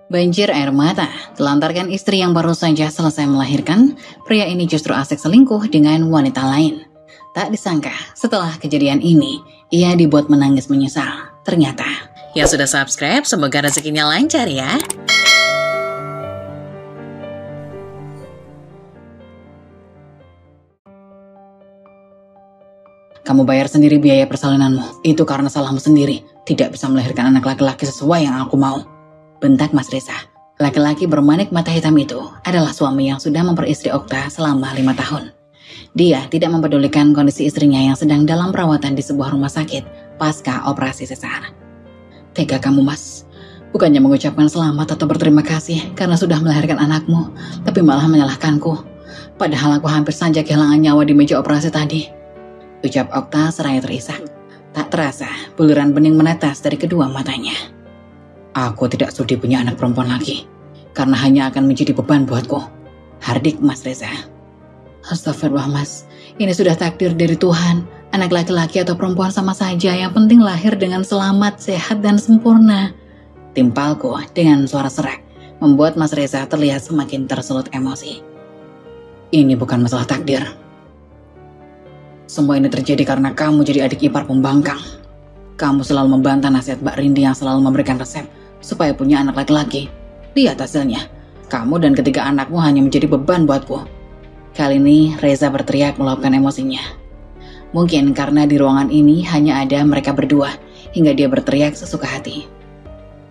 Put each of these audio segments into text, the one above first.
Banjir air mata, telantarkan istri yang baru saja selesai melahirkan, pria ini justru asik selingkuh dengan wanita lain. Tak disangka, setelah kejadian ini, ia dibuat menangis menyesal. Ternyata, yang sudah subscribe, semoga rezekinya lancar ya. Kamu bayar sendiri biaya persalinanmu. Itu karena salahmu sendiri. Tidak bisa melahirkan anak laki-laki sesuai yang aku mau. Bentak Mas Reza. Laki-laki bermanik mata hitam itu adalah suami yang sudah memperistri Okta selama 5 tahun. Dia tidak mempedulikan kondisi istrinya yang sedang dalam perawatan di sebuah rumah sakit pasca operasi sesar. Tega kamu, Mas. Bukannya mengucapkan selamat atau berterima kasih karena sudah melahirkan anakmu, tapi malah menyalahkanku. Padahal aku hampir saja kehilangan nyawa di meja operasi tadi. Ucap Okta seraya terisak. Tak terasa, buluran bening menetes dari kedua matanya. Aku tidak sudi punya anak perempuan lagi, karena hanya akan menjadi beban buatku. Hardik Mas Reza. Astagfirullah Mas, ini sudah takdir dari Tuhan. Anak laki-laki atau perempuan sama saja, yang penting lahir dengan selamat, sehat, dan sempurna. Timpalku dengan suara serak, membuat Mas Reza terlihat semakin tersulut emosi. Ini bukan masalah takdir. Semua ini terjadi karena kamu jadi adik ipar pembangkang. Kamu selalu membantah nasihat Mbak Rindi yang selalu memberikan resep supaya punya anak laki-laki. Lihat hasilnya, kamu dan ketiga anakmu hanya menjadi beban buatku. Kali ini Reza berteriak meluapkan emosinya. Mungkin karena di ruangan ini hanya ada mereka berdua, hingga dia berteriak sesuka hati.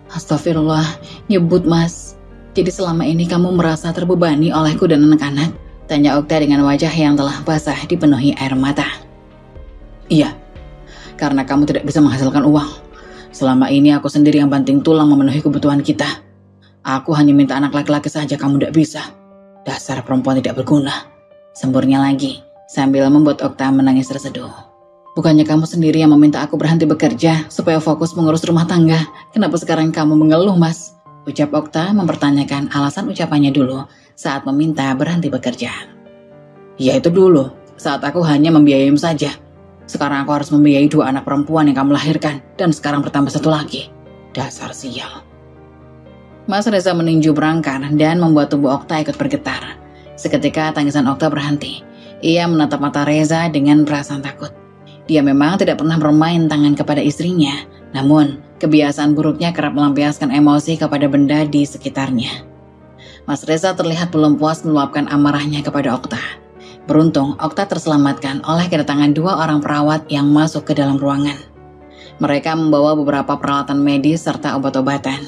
Astagfirullah, nyebut Mas. Jadi selama ini kamu merasa terbebani olehku dan anak-anak? Tanya Okta dengan wajah yang telah basah dipenuhi air mata. Iya, karena kamu tidak bisa menghasilkan uang. Selama ini aku sendiri yang banting tulang memenuhi kebutuhan kita. Aku hanya minta anak laki-laki saja, kamu tidak bisa. Dasar perempuan tidak berguna. Semburnya lagi, sambil membuat Okta menangis terseduh. Bukannya kamu sendiri yang meminta aku berhenti bekerja supaya fokus mengurus rumah tangga? Kenapa sekarang kamu mengeluh, Mas? Ucap Okta mempertanyakan alasan ucapannya dulu saat meminta berhenti bekerja. Ya itu dulu, saat aku hanya membiayaimu saja. Sekarang aku harus membiayai 2 anak perempuan yang kamu lahirkan, dan sekarang bertambah 1 lagi. Dasar sial. Mas Reza meninju berangkar dan membuat tubuh Okta ikut bergetar. Seketika tangisan Okta berhenti. Ia menatap mata Reza dengan perasaan takut. Dia memang tidak pernah bermain tangan kepada istrinya, namun kebiasaan buruknya kerap melampiaskan emosi kepada benda di sekitarnya. Mas Reza terlihat belum puas meluapkan amarahnya kepada Okta. Beruntung, Okta terselamatkan oleh kedatangan 2 orang perawat yang masuk ke dalam ruangan. Mereka membawa beberapa peralatan medis serta obat-obatan.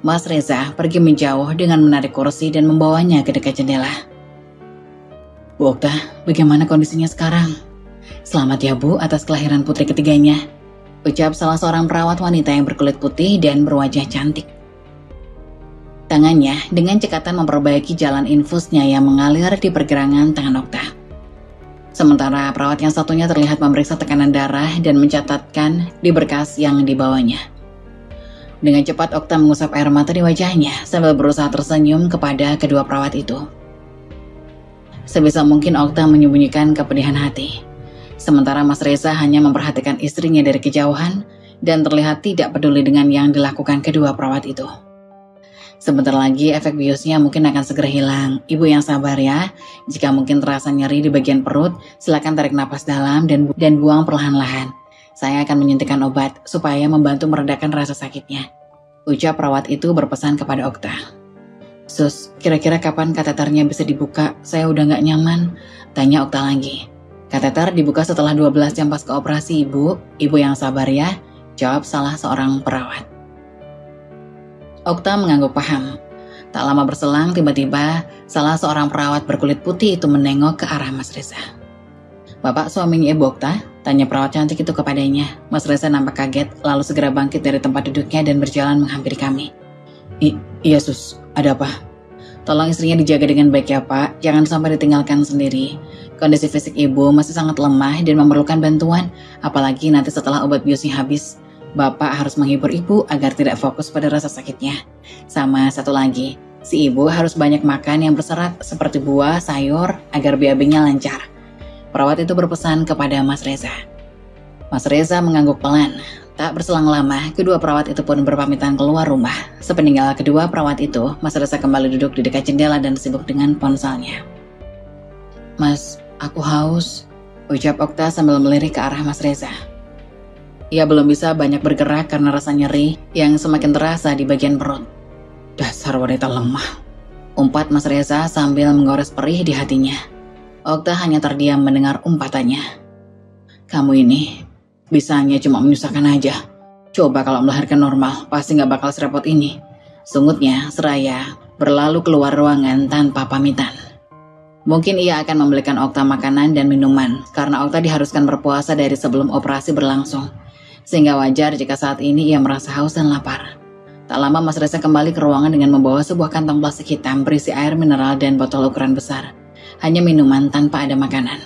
Mas Reza pergi menjauh dengan menarik kursi dan membawanya ke dekat jendela. Bu Okta, bagaimana kondisinya sekarang? Selamat ya Bu atas kelahiran putri ketiganya. Ucap salah seorang perawat wanita yang berkulit putih dan berwajah cantik. Tangannya dengan cekatan memperbaiki jalan infusnya yang mengalir di pergelangan tangan Okta. Sementara perawat yang satunya terlihat memeriksa tekanan darah dan mencatatkan di berkas yang dibawanya. Dengan cepat Okta mengusap air mata di wajahnya sambil berusaha tersenyum kepada kedua perawat itu. Sebisa mungkin Okta menyembunyikan kepedihan hati. Sementara Mas Reza hanya memperhatikan istrinya dari kejauhan dan terlihat tidak peduli dengan yang dilakukan kedua perawat itu. Sebentar lagi efek biusnya mungkin akan segera hilang. Ibu yang sabar ya. Jika mungkin terasa nyeri di bagian perut, silakan tarik napas dalam dan buang perlahan-lahan. Saya akan menyuntikkan obat supaya membantu meredakan rasa sakitnya. Ucap perawat itu berpesan kepada Okta. Sus, kira-kira kapan kateternya bisa dibuka? Saya udah gak nyaman. Tanya Okta lagi. Kateter dibuka setelah 12 jam pasca operasi, Ibu. Ibu yang sabar ya. Jawab salah seorang perawat. Okta mengangguk paham. Tak lama berselang, tiba-tiba salah seorang perawat berkulit putih itu menengok ke arah Mas Reza. Bapak suaminya Ibu Okta? Tanya perawat cantik itu kepadanya. Mas Reza nampak kaget, lalu segera bangkit dari tempat duduknya dan berjalan menghampiri kami. Iya Sus, ada apa? Tolong istrinya dijaga dengan baik ya Pak, jangan sampai ditinggalkan sendiri. Kondisi fisik ibu masih sangat lemah dan memerlukan bantuan, apalagi nanti setelah obat biusnya habis. Bapak harus menghibur ibu agar tidak fokus pada rasa sakitnya. Sama satu lagi, si ibu harus banyak makan yang berserat seperti buah, sayur agar BAB-nya lancar. Perawat itu berpesan kepada Mas Reza. Mas Reza mengangguk pelan. Tak berselang lama, kedua perawat itu pun berpamitan keluar rumah. Sepeninggal kedua perawat itu, Mas Reza kembali duduk di dekat jendela dan sibuk dengan ponselnya. "Mas, aku haus," ucap Okta sambil melirik ke arah Mas Reza. Ia belum bisa banyak bergerak karena rasa nyeri yang semakin terasa di bagian perut. "Dasar wanita lemah," umpat Mas Reza sambil menggores perih di hatinya. Okta hanya terdiam mendengar umpatannya. "Kamu ini bisanya cuma menyusahkan aja. Coba kalau melahirkan normal, pasti gak bakal serepot ini," sungutnya seraya berlalu keluar ruangan tanpa pamitan. Mungkin ia akan membelikan Okta makanan dan minuman, karena Okta diharuskan berpuasa dari sebelum operasi berlangsung. Sehingga wajar jika saat ini ia merasa haus dan lapar. Tak lama Mas Reza kembali ke ruangan dengan membawa sebuah kantong plastik hitam berisi air mineral dan botol ukuran besar. Hanya minuman tanpa ada makanan.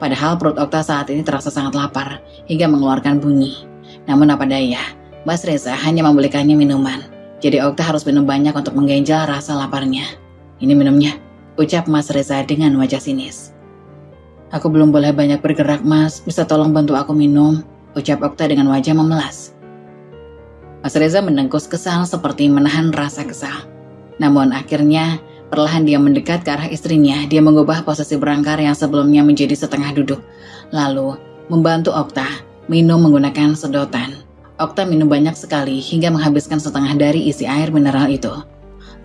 Padahal perut Okta saat ini terasa sangat lapar, hingga mengeluarkan bunyi. Namun apa daya, Mas Reza hanya membelikannya minuman. Jadi Okta harus minum banyak untuk mengganjal rasa laparnya. "Ini minumnya," ucap Mas Reza dengan wajah sinis. "Aku belum boleh banyak bergerak, Mas. Bisa tolong bantu aku minum?" ucap Okta dengan wajah memelas. Mas Reza mendengkus kesal seperti menahan rasa kesal. Namun akhirnya perlahan dia mendekat ke arah istrinya. Dia mengubah posisi berangkar yang sebelumnya menjadi setengah duduk. Lalu membantu Okta minum menggunakan sedotan. Okta minum banyak sekali hingga menghabiskan setengah dari isi air mineral itu.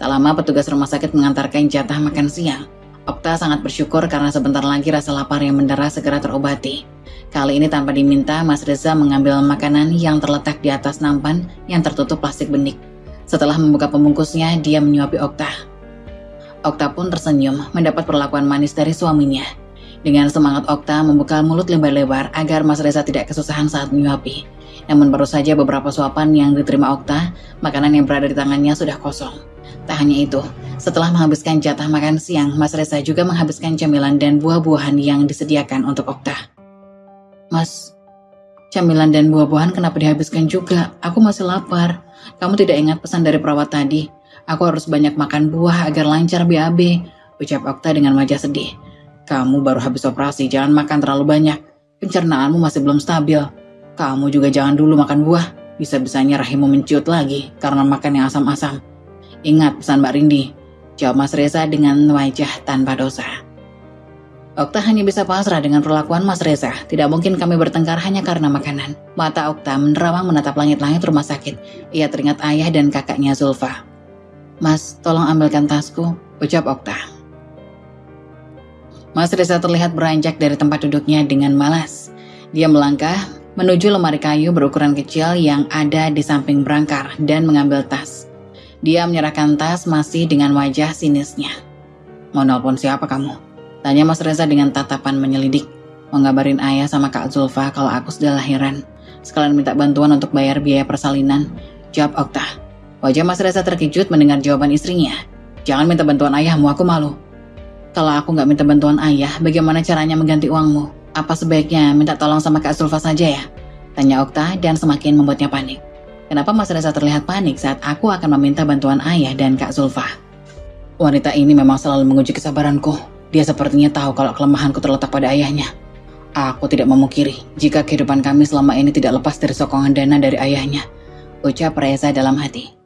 Tak lama petugas rumah sakit mengantarkan jatah makan siang. Okta sangat bersyukur karena sebentar lagi rasa lapar yang mendera segera terobati. Kali ini tanpa diminta, Mas Reza mengambil makanan yang terletak di atas nampan yang tertutup plastik benik. Setelah membuka pembungkusnya, dia menyuapi Okta. Okta pun tersenyum mendapat perlakuan manis dari suaminya. Dengan semangat Okta membuka mulut lebar-lebar agar Mas Reza tidak kesusahan saat menyuapi. Namun baru saja beberapa suapan yang diterima Okta, makanan yang berada di tangannya sudah kosong. Tak hanya itu, setelah menghabiskan jatah makan siang, Mas Reza juga menghabiskan camilan dan buah-buahan yang disediakan untuk Okta. "Mas, camilan dan buah-buahan kenapa dihabiskan juga? Aku masih lapar. Kamu tidak ingat pesan dari perawat tadi? Aku harus banyak makan buah agar lancar BAB," ucap Okta dengan wajah sedih. "Kamu baru habis operasi, jangan makan terlalu banyak. Pencernaanmu masih belum stabil. Kamu juga jangan dulu makan buah. Bisa-bisanya rahimmu menciut lagi karena makan yang asam-asam. Ingat pesan Mbak Rindi," jawab Mas Reza dengan wajah tanpa dosa. Okta hanya bisa pasrah dengan perlakuan Mas Reza. Tidak mungkin kami bertengkar hanya karena makanan. Mata Okta menerawang menatap langit-langit rumah sakit. Ia teringat ayah dan kakaknya Zulfa. "Mas, tolong ambilkan tasku," ucap Okta. Mas Reza terlihat beranjak dari tempat duduknya dengan malas. Dia melangkah menuju lemari kayu berukuran kecil yang ada di samping berangkar dan mengambil tas. Dia menyerahkan tas masih dengan wajah sinisnya. "Mau nelpon siapa kamu?" tanya Mas Reza dengan tatapan menyelidik. "Mau ngabarin ayah sama Kak Zulfa kalau aku sudah lahiran. Sekalian minta bantuan untuk bayar biaya persalinan," jawab Okta. Wajah Mas Reza terkejut mendengar jawaban istrinya. "Jangan minta bantuan ayahmu, aku malu." "Kalau aku nggak minta bantuan ayah, bagaimana caranya mengganti uangmu? Apa sebaiknya minta tolong sama Kak Zulfa saja ya?" tanya Okta dan semakin membuatnya panik. Kenapa Mas Reza terlihat panik saat aku akan meminta bantuan ayah dan Kak Zulfa? Wanita ini memang selalu menguji kesabaranku. Dia sepertinya tahu kalau kelemahanku terletak pada ayahnya. Aku tidak memungkiri jika kehidupan kami selama ini tidak lepas dari sokongan dana dari ayahnya, ucap Reza dalam hati.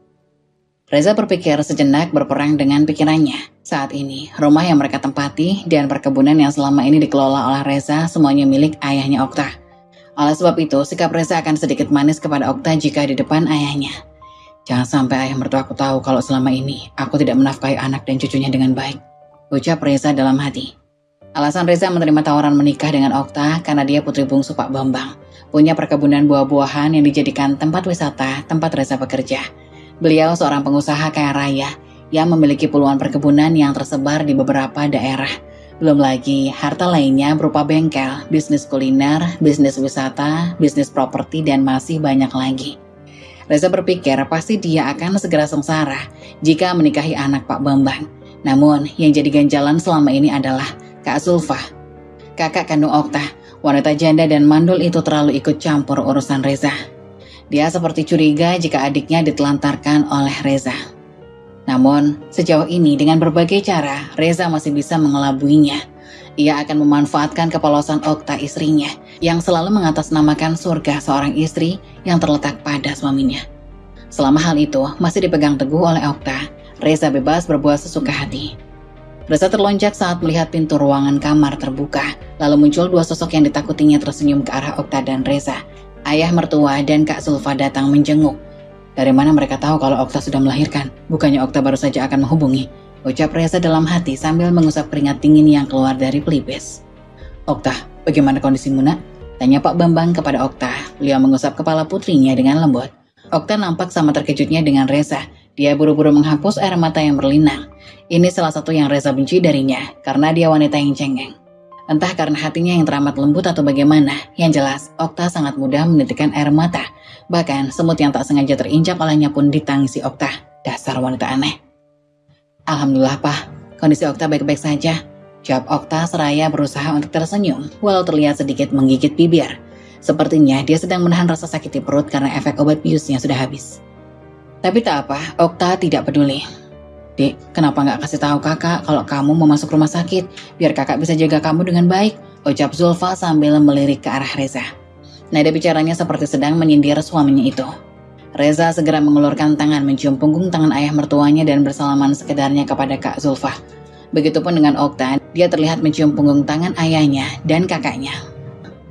Reza berpikir sejenak berperang dengan pikirannya. Saat ini, rumah yang mereka tempati dan perkebunan yang selama ini dikelola oleh Reza semuanya milik ayahnya Okta. Oleh sebab itu, sikap Reza akan sedikit manis kepada Okta jika di depan ayahnya. Jangan sampai ayah mertuaku tahu kalau selama ini aku tidak menafkahi anak dan cucunya dengan baik, ucap Reza dalam hati. Alasan Reza menerima tawaran menikah dengan Okta karena dia putri bungsu Pak Bambang, punya perkebunan buah-buahan yang dijadikan tempat wisata tempat Reza bekerja. Beliau seorang pengusaha kaya raya yang memiliki puluhan perkebunan yang tersebar di beberapa daerah. Belum lagi harta lainnya berupa bengkel, bisnis kuliner, bisnis wisata, bisnis properti, dan masih banyak lagi. Reza berpikir pasti dia akan segera sengsara jika menikahi anak Pak Bambang. Namun yang jadi ganjalan selama ini adalah Kak Zulfa, kakak kandung Okta. Wanita janda dan mandul itu terlalu ikut campur urusan Reza. Dia seperti curiga jika adiknya ditelantarkan oleh Reza. Namun, sejauh ini dengan berbagai cara, Reza masih bisa mengelabuinya. ia akan memanfaatkan kepolosan Okta istrinya yang selalu mengatasnamakan surga seorang istri yang terletak pada suaminya. Selama hal itu masih dipegang teguh oleh Okta, Reza bebas berbuat sesuka hati. Reza terlonjak saat melihat pintu ruangan kamar terbuka, lalu muncul dua sosok yang ditakutinya tersenyum ke arah Okta dan Reza. Ayah mertua dan Kak Zulfa datang menjenguk. Dari mana mereka tahu kalau Okta sudah melahirkan? Bukannya Okta baru saja akan menghubungi? Ucap Reza dalam hati sambil mengusap keringat dingin yang keluar dari pelipis. Okta, bagaimana kondisimu nak? Tanya Pak Bambang kepada Okta. Beliau mengusap kepala putrinya dengan lembut. Okta nampak sama terkejutnya dengan Reza. Dia buru-buru menghapus air mata yang berlinang. Ini salah satu yang Reza benci darinya, karena dia wanita yang cengeng. Entah karena hatinya yang teramat lembut atau bagaimana, yang jelas Okta sangat mudah menitikkan air mata. Bahkan semut yang tak sengaja terinjak olehnya pun ditangisi Okta. Dasar wanita aneh. Alhamdulillah Pak, kondisi Okta baik-baik saja. Jawab Okta seraya berusaha untuk tersenyum, walau terlihat sedikit menggigit bibir. Sepertinya dia sedang menahan rasa sakit di perut karena efek obat biusnya sudah habis. Tapi tak apa, Okta tidak peduli. Dek, kenapa nggak kasih tahu kakak kalau kamu mau masuk rumah sakit, biar kakak bisa jaga kamu dengan baik, ucap Zulfa sambil melirik ke arah Reza. Nada bicaranya seperti sedang menyindir suaminya itu. Reza segera mengulurkan tangan mencium punggung tangan ayah mertuanya dan bersalaman sekedarnya kepada Kak Zulfa. Begitupun dengan Okta, dia terlihat mencium punggung tangan ayahnya dan kakaknya.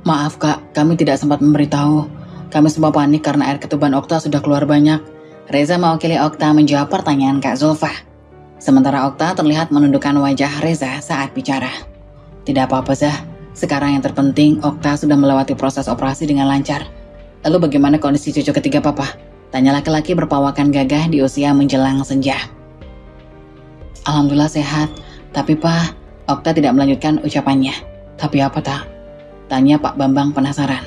Maaf Kak, kami tidak sempat memberitahu. Kami semua panik karena air ketuban Okta sudah keluar banyak. Reza mewakili Okta menjawab pertanyaan Kak Zulfa. Sementara Okta terlihat menundukkan wajah Reza saat bicara. Tidak apa-apa Zah, sekarang yang terpenting Okta sudah melewati proses operasi dengan lancar. Lalu bagaimana kondisi cucu ketiga Papa? Tanya laki-laki berpawakan gagah di usia menjelang senja. Alhamdulillah sehat, tapi Pak, Okta tidak melanjutkan ucapannya. Tapi apa tak? Tanya Pak Bambang penasaran.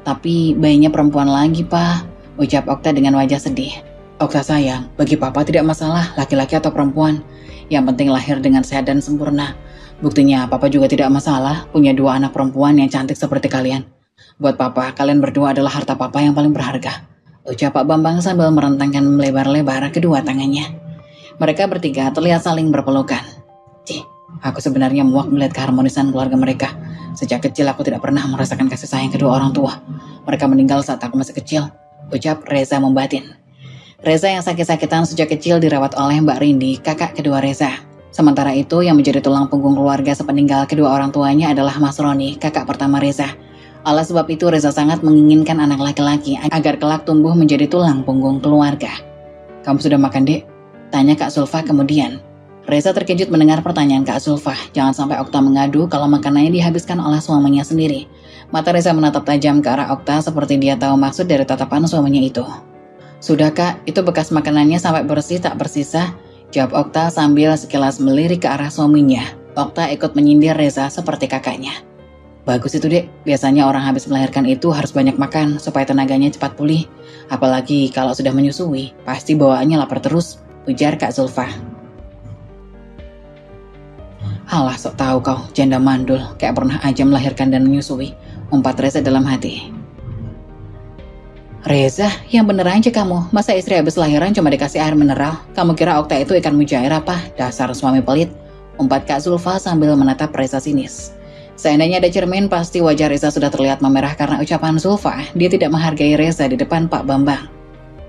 Tapi bayinya perempuan lagi Pak, ucap Okta dengan wajah sedih. Okta sayang, bagi Papa tidak masalah laki-laki atau perempuan. Yang penting lahir dengan sehat dan sempurna. Buktinya Papa juga tidak masalah punya dua anak perempuan yang cantik seperti kalian. Buat Papa, kalian berdua adalah harta Papa yang paling berharga. Ucap Pak Bambang sambil merentangkan lebar-lebar kedua tangannya. Mereka bertiga terlihat saling berpelukan. Cih, aku sebenarnya muak melihat keharmonisan keluarga mereka. Sejak kecil aku tidak pernah merasakan kasih sayang kedua orang tua. Mereka meninggal saat aku masih kecil, ucap Reza membatin. Reza yang sakit-sakitan sejak kecil dirawat oleh Mbak Rindi, kakak kedua Reza. Sementara itu yang menjadi tulang punggung keluarga sepeninggal kedua orang tuanya adalah Mas Roni, kakak pertama Reza. Oleh sebab itu Reza sangat menginginkan anak laki-laki agar kelak tumbuh menjadi tulang punggung keluarga. Kamu sudah makan Dek? Tanya Kak Zulfa kemudian. Reza terkejut mendengar pertanyaan Kak Zulfa. Jangan sampai Okta mengadu kalau makanannya dihabiskan oleh suaminya sendiri. Mata Reza menatap tajam ke arah Okta seperti dia tahu maksud dari tatapan suaminya itu. Sudah Kak, itu bekas makanannya sampai bersih tak bersisa, jawab Okta sambil sekilas melirik ke arah suaminya. Okta ikut menyindir Reza seperti kakaknya. Bagus itu Dek, biasanya orang habis melahirkan itu harus banyak makan supaya tenaganya cepat pulih. Apalagi kalau sudah menyusui, pasti bawaannya lapar terus, ujar Kak Zulfa. Alah sok tahu kau, janda mandul, kayak pernah aja melahirkan dan menyusui, umpat Reza dalam hati. Reza, yang bener aja kamu, masa istri habis lahiran cuma dikasih air mineral? Kamu kira Okta itu ikan mujair apa? Dasar suami pelit, umpat Kak Zulfa sambil menatap Reza sinis. Seandainya ada cermin, pasti wajah Reza sudah terlihat memerah karena ucapan Zulfa. Dia tidak menghargai Reza di depan Pak Bambang.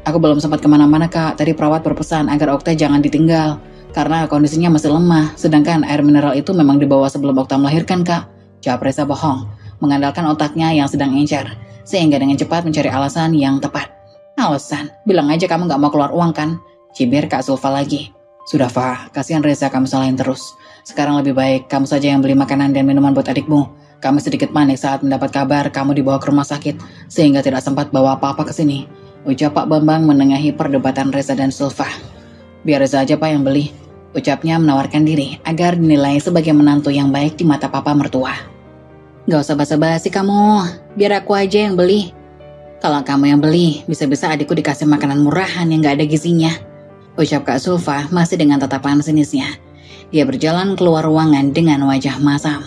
Aku belum sempat kemana-mana Kak, tadi perawat berpesan agar Okta jangan ditinggal. Karena kondisinya masih lemah, sedangkan air mineral itu memang dibawa sebelum Okta melahirkan Kak. Jawab Reza bohong, mengandalkan otaknya yang sedang encer, sehingga dengan cepat mencari alasan yang tepat. Alasan? Bilang aja kamu gak mau keluar uang kan? Cibir Kak Zulfa lagi. Sudah Fah, kasihan Reza kamu salahin terus. Sekarang lebih baik kamu saja yang beli makanan dan minuman buat adikmu. Kami sedikit panik saat mendapat kabar kamu dibawa ke rumah sakit, sehingga tidak sempat bawa apa-apa ke sini. Ucap Pak Bambang menengahi perdebatan Reza dan Zulfa. Biar Reza aja Pak yang beli, ucapnya menawarkan diri agar dinilai sebagai menantu yang baik di mata papa mertua. Gak usah basa-basi kamu, biar aku aja yang beli. Kalau kamu yang beli, bisa-bisa adikku dikasih makanan murahan yang gak ada gizinya, ucap Kak Zulfa masih dengan tatapan sinisnya. Dia berjalan keluar ruangan dengan wajah masam.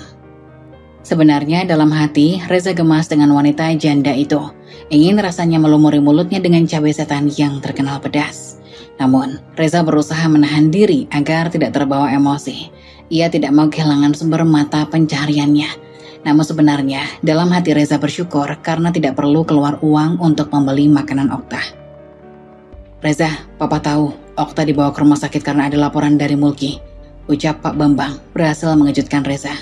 Sebenarnya dalam hati, Reza gemas dengan wanita janda itu. Ingin rasanya melumuri mulutnya dengan cabai setan yang terkenal pedas. Namun, Reza berusaha menahan diri agar tidak terbawa emosi. Ia tidak mau kehilangan sumber mata pencahariannya. Namun sebenarnya dalam hati Reza bersyukur karena tidak perlu keluar uang untuk membeli makanan Okta. "Reza, Papa tahu Okta dibawa ke rumah sakit karena ada laporan dari Mulki," ucap Pak Bambang berhasil mengejutkan Reza.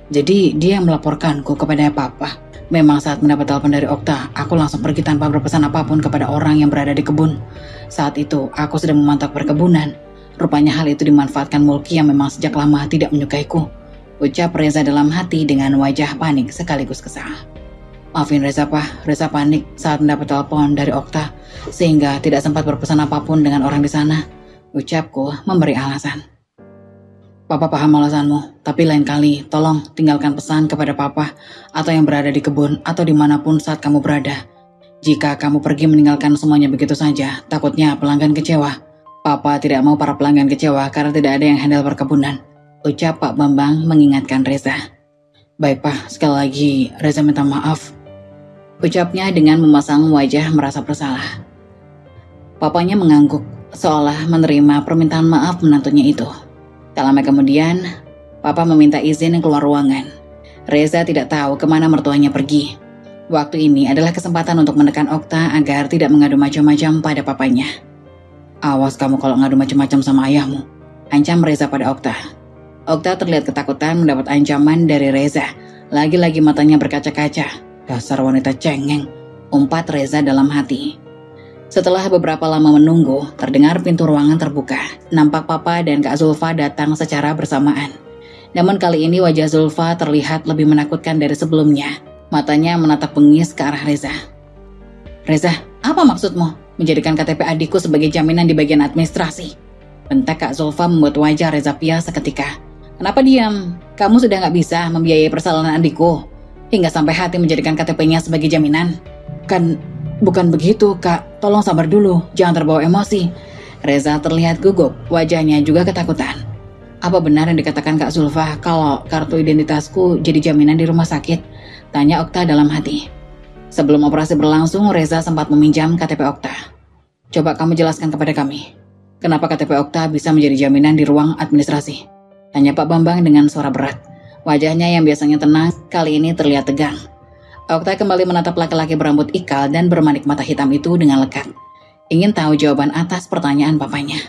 "Jadi dia melaporkanku kepada Papa. Memang saat mendapat telepon dari Okta, aku langsung pergi tanpa berpesan apapun kepada orang yang berada di kebun. Saat itu aku sedang memantau perkebunan. Rupanya hal itu dimanfaatkan Mulki yang memang sejak lama tidak menyukaiku," ucap Reza dalam hati dengan wajah panik sekaligus kesal. "Maafin Reza, Pak. Reza panik saat mendapat telepon dari Okta, sehingga tidak sempat berpesan apapun dengan orang di sana," ucapku memberi alasan. "Papa paham alasanmu, tapi lain kali tolong tinggalkan pesan kepada Papa atau yang berada di kebun atau dimanapun saat kamu berada. Jika kamu pergi meninggalkan semuanya begitu saja, takutnya pelanggan kecewa. Papa tidak mau para pelanggan kecewa karena tidak ada yang handle perkebunan," ucap Pak Bambang mengingatkan Reza. "Baik Pak, sekali lagi Reza minta maaf," ucapnya dengan memasang wajah merasa bersalah. Papanya mengangguk seolah menerima permintaan maaf menantunya itu. Tak lama kemudian, Papa meminta izin keluar ruangan. Reza tidak tahu kemana mertuanya pergi. Waktu ini adalah kesempatan untuk menekan Okta agar tidak mengadu macam-macam pada papanya. "Awas kamu kalau ngadu macam-macam sama ayahmu," ancam Reza pada Okta. Okta terlihat ketakutan mendapat ancaman dari Reza. Lagi-lagi matanya berkaca-kaca. "Dasar wanita cengeng," umpat Reza dalam hati. Setelah beberapa lama menunggu, terdengar pintu ruangan terbuka. Nampak Papa dan Kak Zulfa datang secara bersamaan. Namun kali ini wajah Zulfa terlihat lebih menakutkan dari sebelumnya. Matanya menatap bengis ke arah Reza. "Reza, apa maksudmu? Menjadikan KTP adikku sebagai jaminan di bagian administrasi?" bentak Kak Zulfa membuat wajah Reza pias seketika. "Kenapa diam? Kamu sudah gak bisa membiayai persalinan adikku hingga sampai hati menjadikan KTP-nya sebagai jaminan?" "Kan bukan begitu, Kak. Tolong sabar dulu, jangan terbawa emosi." Reza terlihat gugup, wajahnya juga ketakutan. "Apa benar yang dikatakan Kak Zulfa kalau kartu identitasku jadi jaminan di rumah sakit?" tanya Okta dalam hati. Sebelum operasi berlangsung, Reza sempat meminjam KTP Okta. "Coba kamu jelaskan kepada kami, kenapa KTP Okta bisa menjadi jaminan di ruang administrasi?" tanya Pak Bambang dengan suara berat. Wajahnya yang biasanya tenang, kali ini terlihat tegang. Okta kembali menatap laki-laki berambut ikal dan bermanik mata hitam itu dengan lekat. Ingin tahu jawaban atas pertanyaan papanya.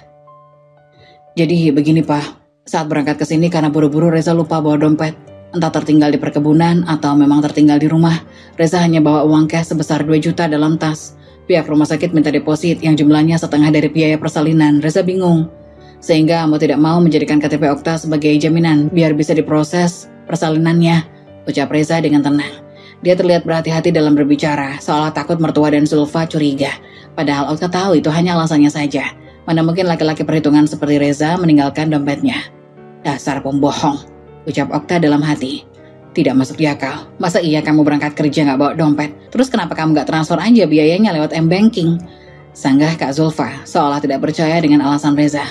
"Jadi begini Pak, saat berangkat ke sini karena buru-buru Reza lupa bawa dompet. Entah tertinggal di perkebunan atau memang tertinggal di rumah. Reza hanya bawa uang cash sebesar 2 juta dalam tas. Pihak rumah sakit minta deposit yang jumlahnya setengah dari biaya persalinan. Reza bingung. Sehingga mau tidak mau menjadikan KTP Okta sebagai jaminan biar bisa diproses persalinannya," ucap Reza dengan tenang. Dia terlihat berhati-hati dalam berbicara, seolah takut mertua dan Zulfa curiga. Padahal Okta tahu itu hanya alasannya saja. Mana mungkin laki-laki perhitungan seperti Reza meninggalkan dompetnya. "Dasar pembohong," ucap Okta dalam hati. "Tidak masuk di akal. Masa iya kamu berangkat kerja gak bawa dompet? Terus kenapa kamu gak transfer aja biayanya lewat M-Banking?" sanggah Kak Zulfa, seolah tidak percaya dengan alasan Reza.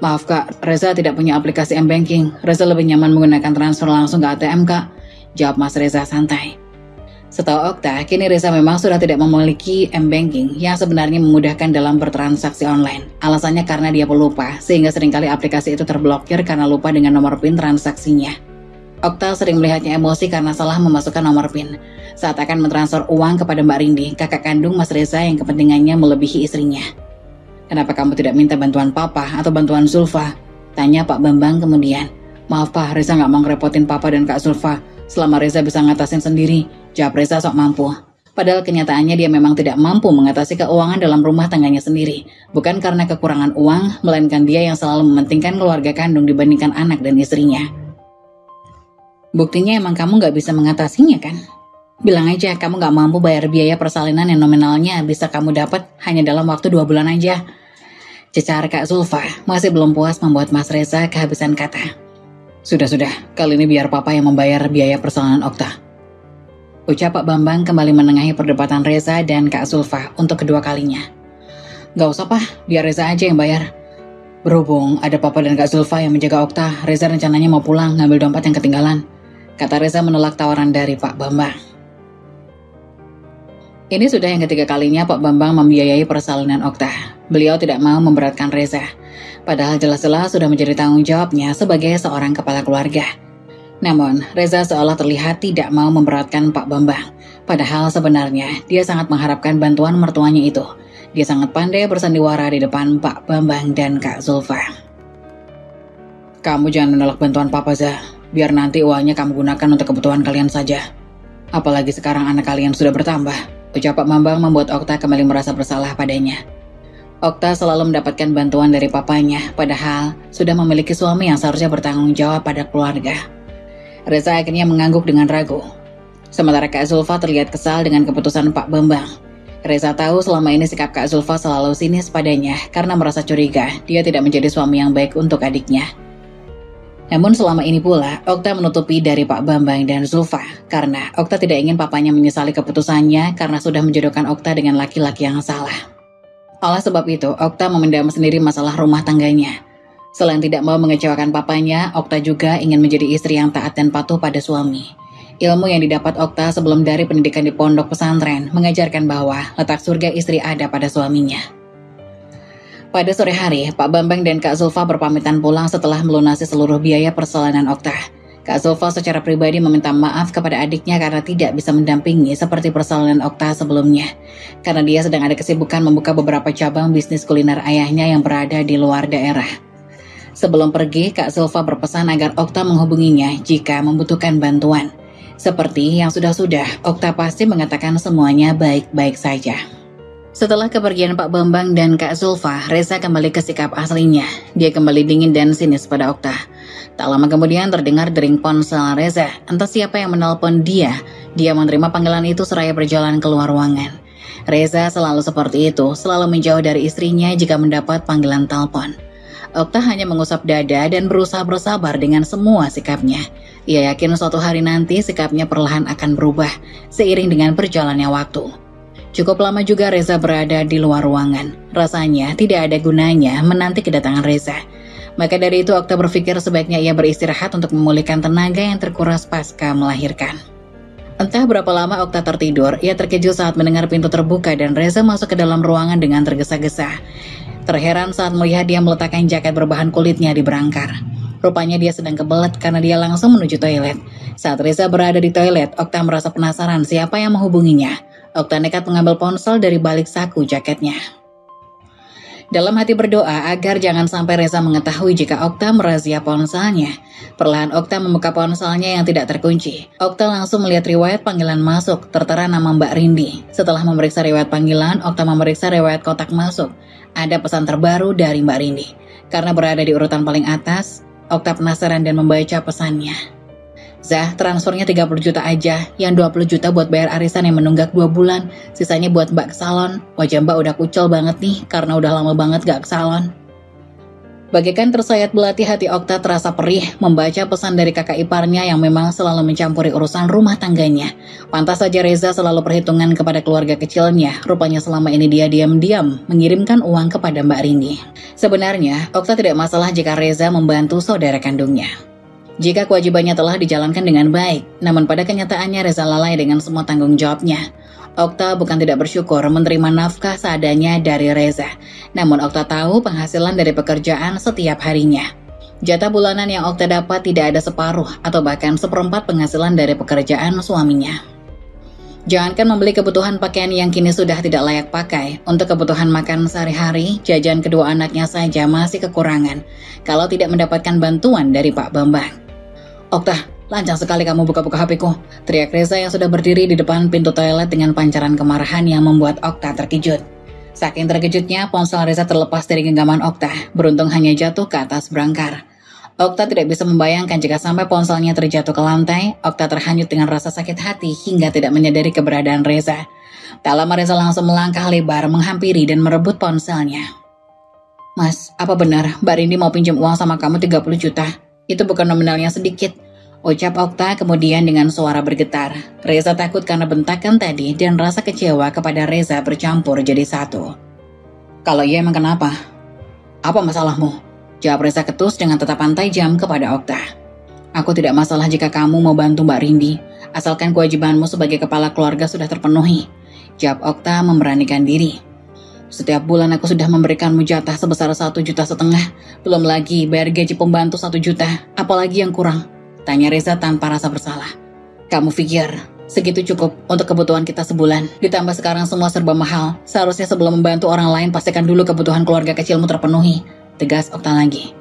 "Maaf Kak, Reza tidak punya aplikasi M-Banking. Reza lebih nyaman menggunakan transfer langsung ke ATM Kak," jawab Mas Reza santai. Setahu Okta, kini Reza memang sudah tidak memiliki M-Banking yang sebenarnya memudahkan dalam bertransaksi online. Alasannya karena dia pelupa, sehingga seringkali aplikasi itu terblokir karena lupa dengan nomor PIN transaksinya. Okta sering melihatnya emosi karena salah memasukkan nomor PIN saat akan mentransfer uang kepada Mbak Rindi, kakak kandung Mas Reza yang kepentingannya melebihi istrinya. "Kenapa kamu tidak minta bantuan Papa atau bantuan Zulfa?" tanya Pak Bambang kemudian. "Maaf Pak, Reza gak mau ngerepotin Papa dan Kak Zulfa. Selama Reza bisa ngatasin sendiri," jawab Reza sok mampu. Padahal kenyataannya dia memang tidak mampu mengatasi keuangan dalam rumah tangganya sendiri. Bukan karena kekurangan uang, melainkan dia yang selalu mementingkan keluarga kandung dibandingkan anak dan istrinya. "Buktinya emang kamu gak bisa mengatasinya kan? Bilang aja kamu gak mampu bayar biaya persalinan yang nominalnya bisa kamu dapat hanya dalam waktu 2 bulan aja," cecar Kak Zulfa, masih belum puas membuat Mas Reza kehabisan kata. Sudah, kali ini biar Papa yang membayar biaya persalinan Okta," ucap Pak Bambang kembali menengahi perdebatan Reza dan Kak Zulfa untuk kedua kalinya. "Gak usah Pak, biar Reza aja yang bayar. Berhubung ada Papa dan Kak Zulfa yang menjaga Okta, Reza rencananya mau pulang ngambil dompet yang ketinggalan," kata Reza menolak tawaran dari Pak Bambang. Ini sudah yang ketiga kalinya Pak Bambang membiayai persalinan Okta. Beliau tidak mau memberatkan Reza. Padahal jelas-jelas sudah menjadi tanggung jawabnya sebagai seorang kepala keluarga. Namun, Reza seolah terlihat tidak mau memberatkan Pak Bambang. Padahal sebenarnya dia sangat mengharapkan bantuan mertuanya itu. Dia sangat pandai bersandiwara di depan Pak Bambang dan Kak Zulfa. Kamu jangan menolak bantuan Papa, Zah. Biar nanti uangnya kamu gunakan untuk kebutuhan kalian saja. Apalagi sekarang anak kalian sudah bertambah. Ucap Pak Bambang membuat Okta kembali merasa bersalah padanya. Okta selalu mendapatkan bantuan dari papanya, padahal sudah memiliki suami yang seharusnya bertanggung jawab pada keluarga. Reza akhirnya mengangguk dengan ragu. Sementara Kak Zulfa terlihat kesal dengan keputusan Pak Bambang. Reza tahu selama ini sikap Kak Zulfa selalu sinis padanya karena merasa curiga dia tidak menjadi suami yang baik untuk adiknya. Namun selama ini pula, Okta menutupi dari Pak Bambang dan Zulfa karena Okta tidak ingin papanya menyesali keputusannya karena sudah menjodohkan Okta dengan laki-laki yang salah. Oleh sebab itu, Okta memendam sendiri masalah rumah tangganya. Selain tidak mau mengecewakan papanya, Okta juga ingin menjadi istri yang taat dan patuh pada suami. Ilmu yang didapat Okta sebelum dari pendidikan di pondok pesantren mengajarkan bahwa letak surga istri ada pada suaminya. Pada sore hari, Pak Bambang dan Kak Zulfa berpamitan pulang setelah melunasi seluruh biaya persalinan Okta. Kak Zulfa secara pribadi meminta maaf kepada adiknya karena tidak bisa mendampingi seperti persalinan Okta sebelumnya. Karena dia sedang ada kesibukan membuka beberapa cabang bisnis kuliner ayahnya yang berada di luar daerah. Sebelum pergi, Kak Zulfa berpesan agar Okta menghubunginya jika membutuhkan bantuan. Seperti yang sudah-sudah, Okta pasti mengatakan semuanya baik-baik saja. Setelah kepergian Pak Bambang dan Kak Zulfa, Reza kembali ke sikap aslinya. Dia kembali dingin dan sinis pada Okta. Tak lama kemudian terdengar dering ponsel Reza. Entah siapa yang menelpon dia. Dia menerima panggilan itu seraya berjalan keluar ruangan. Reza selalu seperti itu, selalu menjauh dari istrinya jika mendapat panggilan telepon. Okta hanya mengusap dada dan berusaha bersabar dengan semua sikapnya. Ia yakin suatu hari nanti sikapnya perlahan akan berubah seiring dengan berjalannya waktu. Cukup lama juga Reza berada di luar ruangan. Rasanya tidak ada gunanya menanti kedatangan Reza. Maka dari itu Okta berpikir sebaiknya ia beristirahat untuk memulihkan tenaga yang terkuras pasca melahirkan. Entah berapa lama Okta tertidur, ia terkejut saat mendengar pintu terbuka dan Reza masuk ke dalam ruangan dengan tergesa-gesa. Terheran saat melihat dia meletakkan jaket berbahan kulitnya di berangkar. Rupanya dia sedang kebelet karena dia langsung menuju toilet. Saat Reza berada di toilet, Okta merasa penasaran siapa yang menghubunginya. Okta nekat mengambil ponsel dari balik saku jaketnya. Dalam hati berdoa agar jangan sampai Reza mengetahui jika Okta merazia ponselnya. Perlahan Okta membuka ponselnya yang tidak terkunci. Okta langsung melihat riwayat panggilan masuk, tertera nama Mbak Rindi. Setelah memeriksa riwayat panggilan, Okta memeriksa riwayat kotak masuk. Ada pesan terbaru dari Mbak Rindi. Karena berada di urutan paling atas, Okta penasaran dan membaca pesannya. Zah, transfernya 30 juta aja, yang 20 juta buat bayar arisan yang menunggak 2 bulan, sisanya buat Mbak ke salon. Wajah Mbak udah kucel banget nih, karena udah lama banget gak ke salon. Bagaikan tersayat belati, hati Okta terasa perih membaca pesan dari kakak iparnya yang memang selalu mencampuri urusan rumah tangganya. Pantas saja Reza selalu perhitungan kepada keluarga kecilnya. Rupanya selama ini dia diam-diam mengirimkan uang kepada Mbak Rini. Sebenarnya, Okta tidak masalah jika Reza membantu saudara kandungnya. Jika kewajibannya telah dijalankan dengan baik, namun pada kenyataannya Reza lalai dengan semua tanggung jawabnya. Okta bukan tidak bersyukur menerima nafkah seadanya dari Reza. Namun Okta tahu penghasilan dari pekerjaan setiap harinya. Jatah bulanan yang Okta dapat tidak ada separuh atau bahkan seperempat penghasilan dari pekerjaan suaminya. Jangankan membeli kebutuhan pakaian yang kini sudah tidak layak pakai, untuk kebutuhan makan sehari-hari, jajan kedua anaknya saja masih kekurangan kalau tidak mendapatkan bantuan dari Pak Bambang. Okta, lancang sekali kamu buka-buka HP-ku, teriak Reza yang sudah berdiri di depan pintu toilet dengan pancaran kemarahan yang membuat Okta terkejut. Saking terkejutnya, ponsel Reza terlepas dari genggaman Okta, beruntung hanya jatuh ke atas berangkar. Okta tidak bisa membayangkan jika sampai ponselnya terjatuh ke lantai, Okta terhanyut dengan rasa sakit hati hingga tidak menyadari keberadaan Reza. Tak lama Reza langsung melangkah lebar, menghampiri dan merebut ponselnya. Mas, apa benar Mbak Rindi mau pinjam uang sama kamu 30 juta? Itu bukan nominalnya sedikit, ucap Okta kemudian dengan suara bergetar. Reza takut karena bentakan tadi dan rasa kecewa kepada Reza bercampur jadi satu. Kalau iya emang kenapa? Apa masalahmu? Jawab Reza ketus dengan tatapan tajam kepada Okta. Aku tidak masalah jika kamu mau bantu Mbak Rindi, asalkan kewajibanmu sebagai kepala keluarga sudah terpenuhi. Jawab Okta memberanikan diri. Setiap bulan aku sudah memberikanmu jatah sebesar 1,5 juta. Belum lagi bayar gaji pembantu 1 juta. Apalagi yang kurang? Tanya Reza tanpa rasa bersalah. Kamu pikir segitu cukup untuk kebutuhan kita sebulan? Ditambah sekarang semua serba mahal. Seharusnya sebelum membantu orang lain pastikan dulu kebutuhan keluarga kecilmu terpenuhi. Tegas Okta lagi.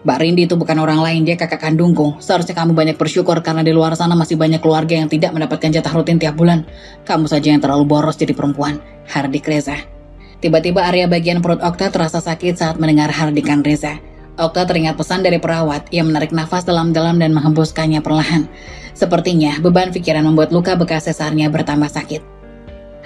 Mbak Rindi itu bukan orang lain, dia kakak kandungku. Seharusnya kamu banyak bersyukur karena di luar sana masih banyak keluarga yang tidak mendapatkan jatah rutin tiap bulan. Kamu saja yang terlalu boros jadi perempuan. Hardik Reza. Tiba-tiba area bagian perut Okta terasa sakit saat mendengar hardikan Reza. Okta teringat pesan dari perawat. Ia menarik nafas dalam-dalam dan menghembuskannya perlahan. Sepertinya beban pikiran membuat luka bekas sesarnya bertambah sakit.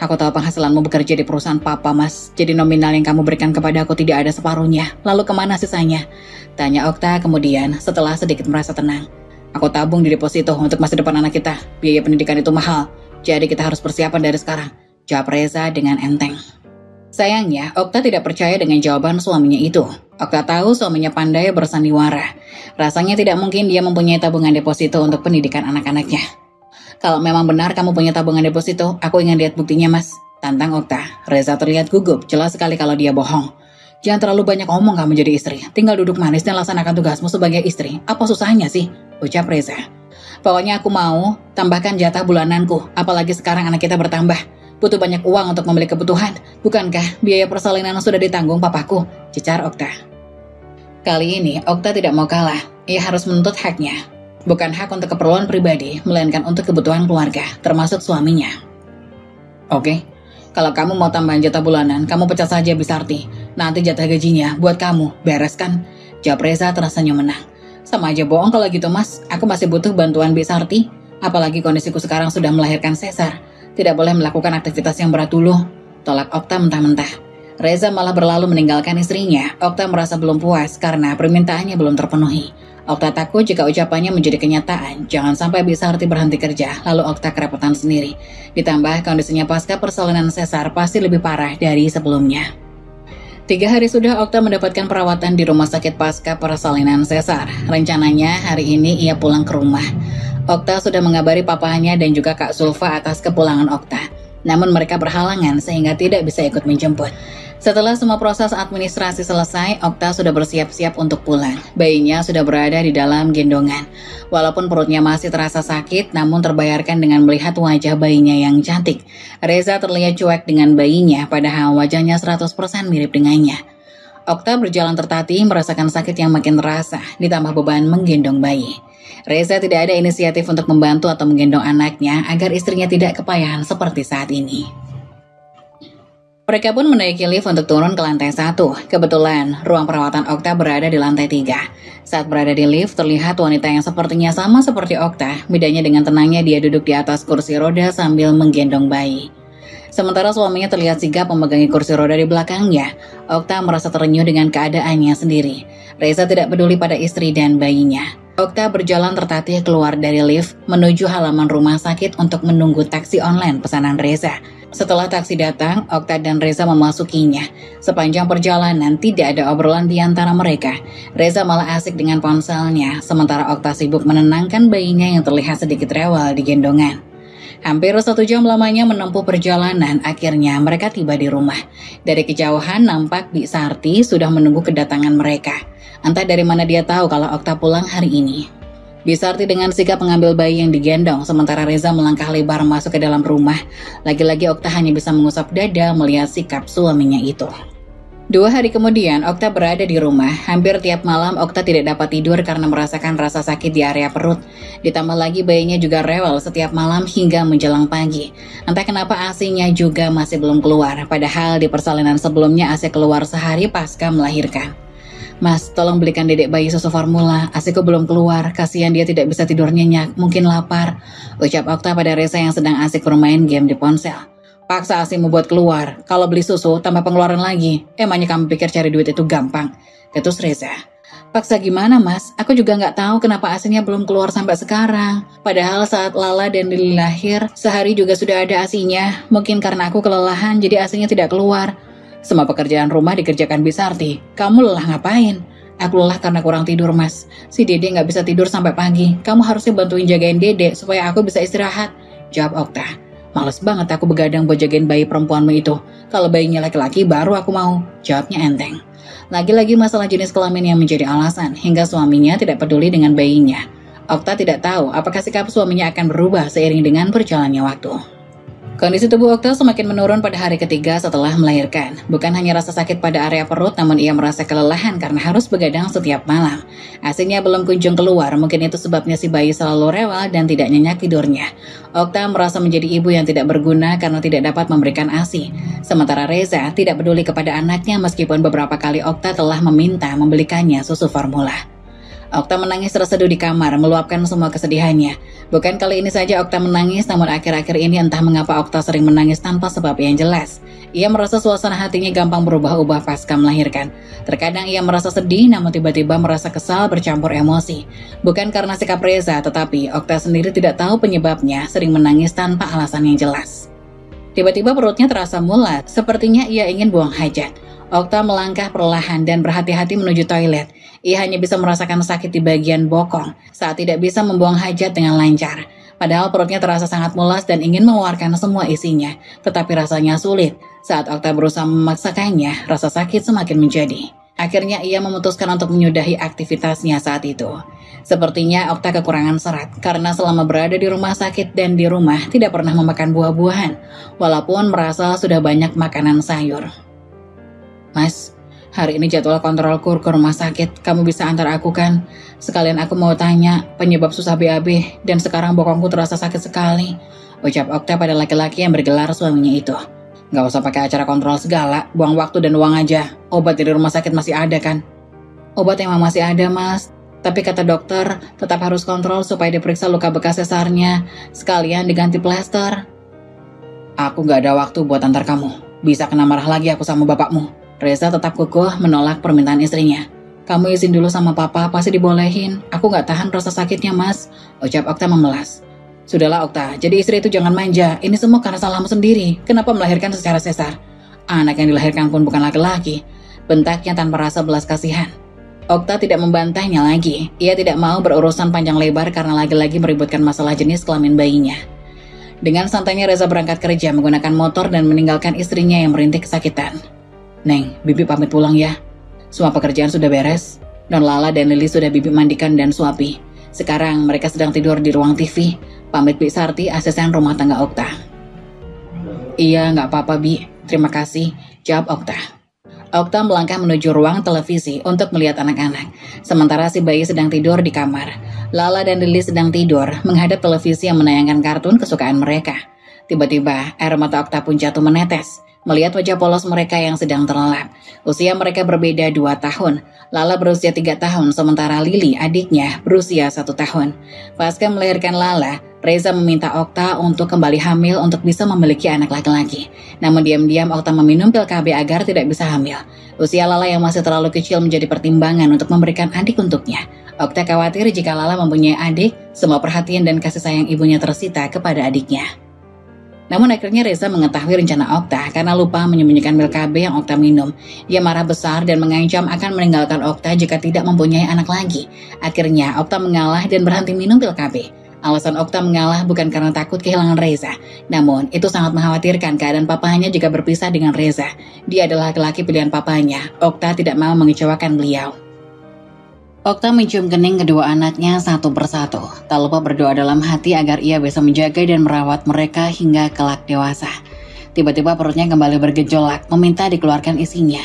Aku tahu penghasilanmu bekerja di perusahaan papa, Mas. Jadi nominal yang kamu berikan kepada aku tidak ada separuhnya. Lalu kemana sisanya? Tanya Okta kemudian setelah sedikit merasa tenang. Aku tabung di deposito untuk masa depan anak kita. Biaya pendidikan itu mahal. Jadi kita harus persiapan dari sekarang. Jawab Reza dengan enteng. Sayangnya, Okta tidak percaya dengan jawaban suaminya itu. Okta tahu suaminya pandai bersandiwara. Rasanya tidak mungkin dia mempunyai tabungan deposito untuk pendidikan anak-anaknya. Kalau memang benar kamu punya tabungan deposito, aku ingin lihat buktinya, Mas. Tantang Okta. Reza terlihat gugup, jelas sekali kalau dia bohong. Jangan terlalu banyak omong kamu jadi istri. Tinggal duduk manis dan laksanakan tugasmu sebagai istri. Apa susahnya sih? Ucap Reza. Pokoknya aku mau tambahkan jatah bulananku. Apalagi sekarang anak kita bertambah. Butuh banyak uang untuk membeli kebutuhan. Bukankah biaya persalinan sudah ditanggung papaku? Cecar Okta. Kali ini Okta tidak mau kalah. Ia harus menuntut haknya. Bukan hak untuk keperluan pribadi, melainkan untuk kebutuhan keluarga, termasuk suaminya. Oke, kalau kamu mau tambahan jatah bulanan, kamu pecat saja Bisarti. Nanti jatah gajinya buat kamu, beres kan? Jawab Reza terasanya menang. Sama aja bohong kalau gitu, Mas. Aku masih butuh bantuan Bisarti. Apalagi kondisiku sekarang sudah melahirkan sesar. Tidak boleh melakukan aktivitas yang berat dulu. Tolak Okta mentah-mentah. Reza malah berlalu meninggalkan istrinya. Okta merasa belum puas karena permintaannya belum terpenuhi. Okta takut jika ucapannya menjadi kenyataan. Jangan sampai Bisarti berhenti kerja, lalu Okta kerepotan sendiri. Ditambah kondisinya pasca persalinan sesar pasti lebih parah dari sebelumnya. 3 hari sudah Okta mendapatkan perawatan di rumah sakit pasca persalinan sesar. Rencananya hari ini ia pulang ke rumah. Okta sudah mengabari papahnya dan juga Kak Sulfa atas kepulangan Okta. Namun mereka berhalangan sehingga tidak bisa ikut menjemput. Setelah semua proses administrasi selesai, Okta sudah bersiap-siap untuk pulang. Bayinya sudah berada di dalam gendongan. Walaupun perutnya masih terasa sakit, namun terbayarkan dengan melihat wajah bayinya yang cantik. Reza terlihat cuek dengan bayinya, padahal wajahnya 100% mirip dengannya. Okta berjalan tertatih, merasakan sakit yang makin terasa, ditambah beban menggendong bayi. Reza tidak ada inisiatif untuk membantu atau menggendong anaknya agar istrinya tidak kepayahan seperti saat ini. Mereka pun menaiki lift untuk turun ke lantai 1. Kebetulan, ruang perawatan Okta berada di lantai 3. Saat berada di lift, terlihat wanita yang sepertinya sama seperti Okta. Bedanya dengan tenangnya dia duduk di atas kursi roda sambil menggendong bayi. Sementara suaminya terlihat sigap memegangi kursi roda di belakangnya. Okta merasa terenyuh dengan keadaannya sendiri. Reza tidak peduli pada istri dan bayinya. Okta berjalan tertatih keluar dari lift menuju halaman rumah sakit untuk menunggu taksi online pesanan Reza. Setelah taksi datang, Okta dan Reza memasukinya. Sepanjang perjalanan tidak ada obrolan di antara mereka. Reza malah asik dengan ponselnya, sementara Okta sibuk menenangkan bayinya yang terlihat sedikit rewel di gendongan. Hampir 1 jam lamanya menempuh perjalanan, akhirnya mereka tiba di rumah. Dari kejauhan nampak Bisarti sudah menunggu kedatangan mereka. Entah dari mana dia tahu kalau Okta pulang hari ini. Bisarti dengan sigap mengambil bayi yang digendong, sementara Reza melangkah lebar masuk ke dalam rumah. Lagi-lagi Okta hanya bisa mengusap dada melihat sikap suaminya itu. 2 hari kemudian, Okta berada di rumah. Hampir tiap malam Okta tidak dapat tidur karena merasakan rasa sakit di area perut. Ditambah lagi bayinya juga rewel setiap malam hingga menjelang pagi. Entah kenapa ASI-nya juga masih belum keluar, padahal di persalinan sebelumnya ASI keluar sehari pasca melahirkan. Mas, tolong belikan dedek bayi susu formula. ASIku belum keluar, kasihan dia tidak bisa tidur nyenyak, mungkin lapar. Ucap Okta pada Reza yang sedang asik bermain game di ponsel. Paksa ASImu buat keluar, kalau beli susu tambah pengeluaran lagi. Emangnya kamu pikir cari duit itu gampang? Ketus Reza. Paksa gimana Mas? Aku juga nggak tahu kenapa ASInya belum keluar sampai sekarang. Padahal saat Lala dan Lili lahir, sehari juga sudah ada ASInya. Mungkin karena aku kelelahan jadi ASInya tidak keluar. Semua pekerjaan rumah dikerjakan Bisarti. Kamu lelah ngapain? Aku lelah karena kurang tidur, Mas. Si Dede nggak bisa tidur sampai pagi. Kamu harusnya bantuin jagain Dede supaya aku bisa istirahat. Jawab Okta. Males banget aku begadang buat jagain bayi perempuanmu itu. Kalau bayinya laki-laki baru aku mau, jawabnya enteng. Lagi-lagi masalah jenis kelamin yang menjadi alasan hingga suaminya tidak peduli dengan bayinya. Okta tidak tahu apakah sikap suaminya akan berubah seiring dengan berjalannya waktu. Kondisi tubuh Okta semakin menurun pada hari ketiga setelah melahirkan. Bukan hanya rasa sakit pada area perut, namun ia merasa kelelahan karena harus begadang setiap malam. Asinya belum kunjung keluar, mungkin itu sebabnya si bayi selalu rewel dan tidak nyenyak tidurnya. Okta merasa menjadi ibu yang tidak berguna karena tidak dapat memberikan ASI. Sementara Reza tidak peduli kepada anaknya meskipun beberapa kali Okta telah meminta membelikannya susu formula. Okta menangis terseduh di kamar, meluapkan semua kesedihannya. Bukan kali ini saja Okta menangis, namun akhir-akhir ini entah mengapa Okta sering menangis tanpa sebab yang jelas. Ia merasa suasana hatinya gampang berubah-ubah pasca melahirkan. Terkadang ia merasa sedih, namun tiba-tiba merasa kesal bercampur emosi. Bukan karena sikap Reza, tetapi Okta sendiri tidak tahu penyebabnya, sering menangis tanpa alasan yang jelas. Tiba-tiba perutnya terasa mulat, sepertinya ia ingin buang hajat. Okta melangkah perlahan dan berhati-hati menuju toilet. Ia hanya bisa merasakan sakit di bagian bokong saat tidak bisa membuang hajat dengan lancar. Padahal perutnya terasa sangat mulas dan ingin mengeluarkan semua isinya, tetapi rasanya sulit. Saat Okta berusaha memaksakannya, rasa sakit semakin menjadi. Akhirnya ia memutuskan untuk menyudahi aktivitasnya saat itu. Sepertinya Okta kekurangan serat karena selama berada di rumah sakit dan di rumah tidak pernah memakan buah-buahan, walaupun merasa sudah banyak makanan sayur. Mas, hari ini jadwal kontrol kur ke rumah sakit, kamu bisa antar aku kan? Sekalian aku mau tanya penyebab susah BAB dan sekarang bokongku terasa sakit sekali, ucap Okta pada laki-laki yang bergelar suaminya itu. Gak usah pakai acara kontrol segala, buang waktu dan uang aja. Obat dari rumah sakit masih ada kan? Obat emang masih ada mas, tapi kata dokter tetap harus kontrol supaya diperiksa luka bekas sesarnya, sekalian diganti plester. Aku gak ada waktu buat antar kamu, bisa kena marah lagi aku sama bapakmu. Reza tetap kukuh menolak permintaan istrinya. Kamu izin dulu sama papa, pasti dibolehin. Aku gak tahan rasa sakitnya mas, ucap Okta memelas. Sudahlah Okta, jadi istri itu jangan manja. Ini semua karena salahmu sendiri. Kenapa melahirkan secara sesar? Anak yang dilahirkan pun bukan laki-laki, bentaknya tanpa rasa belas kasihan. Okta tidak membantahnya lagi. Ia tidak mau berurusan panjang lebar karena lagi-lagi meributkan masalah jenis kelamin bayinya. Dengan santainya Reza berangkat kerja menggunakan motor dan meninggalkan istrinya yang merintih kesakitan. Neng, Bibi pamit pulang ya. Semua pekerjaan sudah beres. Non Lala dan Lili sudah Bibi mandikan dan suapi. Sekarang mereka sedang tidur di ruang TV. Pamit Bi Sarti, asisten rumah tangga Okta. Iya, nggak apa-apa Bi. Terima kasih, jawab Okta. Okta melangkah menuju ruang televisi untuk melihat anak-anak. Sementara si bayi sedang tidur di kamar. Lala dan Lili sedang tidur menghadap televisi yang menayangkan kartun kesukaan mereka. Tiba-tiba air mata Okta pun jatuh menetes melihat wajah polos mereka yang sedang terlelap. Usia mereka berbeda 2 tahun. Lala berusia 3 tahun, sementara Lili, adiknya, berusia 1 tahun. Pasca melahirkan Lala, Reza meminta Okta untuk kembali hamil untuk bisa memiliki anak laki-laki. Namun diam-diam Okta meminum pil KB agar tidak bisa hamil. Usia Lala yang masih terlalu kecil menjadi pertimbangan untuk memberikan adik untuknya. Okta khawatir jika Lala mempunyai adik, semua perhatian dan kasih sayang ibunya tersita kepada adiknya. Namun akhirnya Reza mengetahui rencana Okta karena lupa menyembunyikan pil KB yang Okta minum. Ia marah besar dan mengancam akan meninggalkan Okta jika tidak mempunyai anak lagi. Akhirnya Okta mengalah dan berhenti minum pil KB. Alasan Okta mengalah bukan karena takut kehilangan Reza. Namun itu sangat mengkhawatirkan keadaan papanya jika berpisah dengan Reza. Dia adalah laki-laki pilihan papanya. Okta tidak mau mengecewakan beliau. Okta mencium kening kedua anaknya satu persatu, tak lupa berdoa dalam hati agar ia bisa menjaga dan merawat mereka hingga kelak dewasa. Tiba-tiba perutnya kembali bergejolak, meminta dikeluarkan isinya.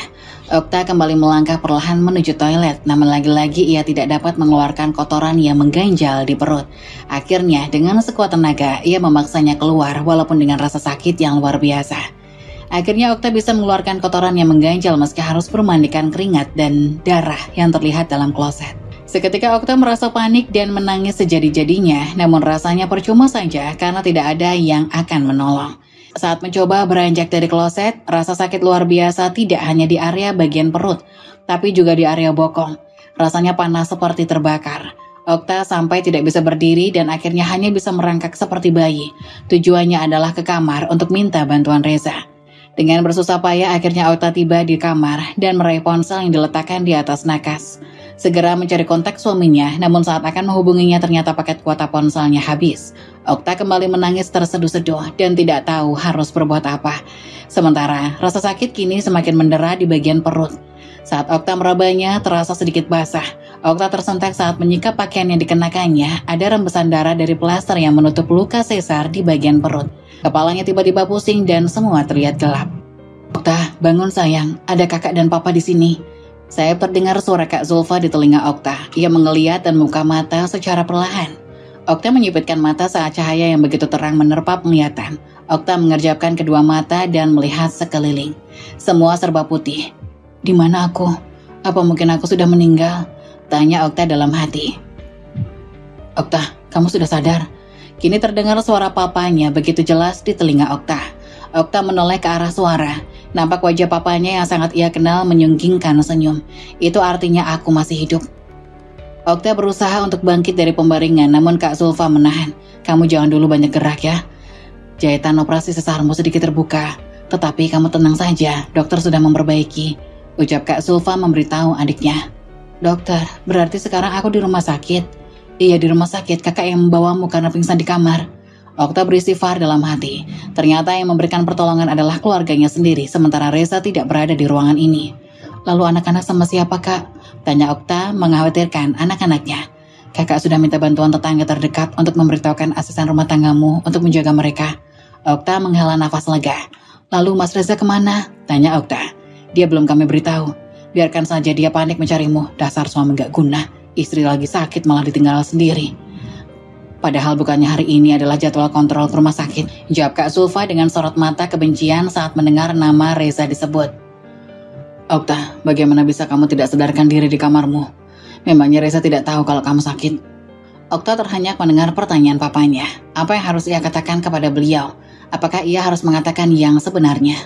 Okta kembali melangkah perlahan menuju toilet, namun lagi-lagi ia tidak dapat mengeluarkan kotoran yang mengganjal di perut. Akhirnya, dengan sekuat tenaga, ia memaksanya keluar walaupun dengan rasa sakit yang luar biasa. Akhirnya Okta bisa mengeluarkan kotoran yang mengganjal meski harus memandikan keringat dan darah yang terlihat dalam kloset. Seketika Okta merasa panik dan menangis sejadi-jadinya, namun rasanya percuma saja karena tidak ada yang akan menolong. Saat mencoba beranjak dari kloset, rasa sakit luar biasa tidak hanya di area bagian perut, tapi juga di area bokong. Rasanya panas seperti terbakar. Okta sampai tidak bisa berdiri dan akhirnya hanya bisa merangkak seperti bayi. Tujuannya adalah ke kamar untuk minta bantuan Reza. Dengan bersusah payah akhirnya Okta tiba di kamar dan meraih ponsel yang diletakkan di atas nakas. segera mencari kontak suaminya, namun saat akan menghubunginya ternyata paket kuota ponselnya habis. Okta kembali menangis terseduh-seduh dan tidak tahu harus berbuat apa. Sementara rasa sakit kini semakin mendera di bagian perut. Saat Okta merabanya, terasa sedikit basah. Okta tersentak saat menyikap pakaian yang dikenakannya. Ada rembesan darah dari plester yang menutup luka sesar di bagian perut. Kepalanya tiba-tiba pusing dan semua terlihat gelap. Okta, bangun sayang. Ada kakak dan papa di sini. Saya terdengar suara Kak Zulfa di telinga Okta. Ia mengeliat dan membuka mata secara perlahan. Okta menyipitkan mata saat cahaya yang begitu terang menerpa penglihatan. Okta mengerjapkan kedua mata dan melihat sekeliling. Semua serba putih. Di mana aku? Apa mungkin aku sudah meninggal? Tanya Okta dalam hati. Okta, kamu sudah sadar? Kini terdengar suara papanya begitu jelas di telinga Okta. Okta menoleh ke arah suara. Nampak wajah papanya yang sangat ia kenal menyunggingkan senyum. Itu artinya aku masih hidup. Okta berusaha untuk bangkit dari pembaringan, namun Kak Zulfa menahan. Kamu jangan dulu banyak gerak ya. Jahitan operasi sesarmu sedikit terbuka. Tetapi kamu tenang saja, dokter sudah memperbaiki. Ucap Kak Zulfa memberitahu adiknya. Dokter, berarti sekarang aku di rumah sakit? Iya, di rumah sakit. Kakak yang membawamu karena pingsan di kamar. Okta beristighfar dalam hati. Ternyata yang memberikan pertolongan adalah keluarganya sendiri, sementara Reza tidak berada di ruangan ini. Lalu anak-anak sama siapa, Kak? Tanya Okta mengkhawatirkan anak-anaknya. Kakak sudah minta bantuan tetangga terdekat untuk memberitahukan asisten rumah tanggamu untuk menjaga mereka. Okta menghela nafas lega. Lalu Mas Reza kemana? Tanya Okta. Dia belum kami beritahu. Biarkan saja dia panik mencarimu. Dasar suami gak guna. Istri lagi sakit malah ditinggal sendiri. Padahal bukannya hari ini adalah jadwal kontrol ke rumah sakit. Jawab Kak Zulfa dengan sorot mata kebencian saat mendengar nama Reza disebut. Okta, bagaimana bisa kamu tidak sadarkan diri di kamarmu? Memangnya Reza tidak tahu kalau kamu sakit? Okta terhenyak mendengar pertanyaan papanya. Apa yang harus ia katakan kepada beliau? Apakah ia harus mengatakan yang sebenarnya?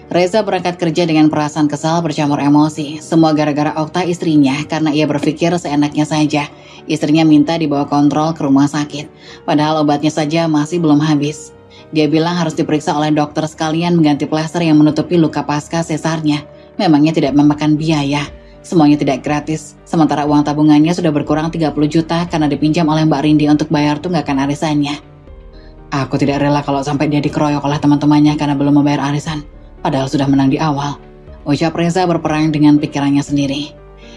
Reza berangkat kerja dengan perasaan kesal bercampur emosi. Semua gara-gara Okta istrinya karena ia berpikir seenaknya saja. Istrinya minta dibawa kontrol ke rumah sakit. Padahal obatnya saja masih belum habis. Dia bilang harus diperiksa oleh dokter sekalian mengganti plester yang menutupi luka pasca sesarnya. Memangnya tidak memakan biaya. Semuanya tidak gratis. Sementara uang tabungannya sudah berkurang 30 juta karena dipinjam oleh Mbak Rindi untuk bayar tunggakan arisannya. Aku tidak rela kalau sampai dia dikeroyok oleh teman-temannya karena belum membayar arisan. Padahal sudah menang di awal. Ucap Reza berperang dengan pikirannya sendiri.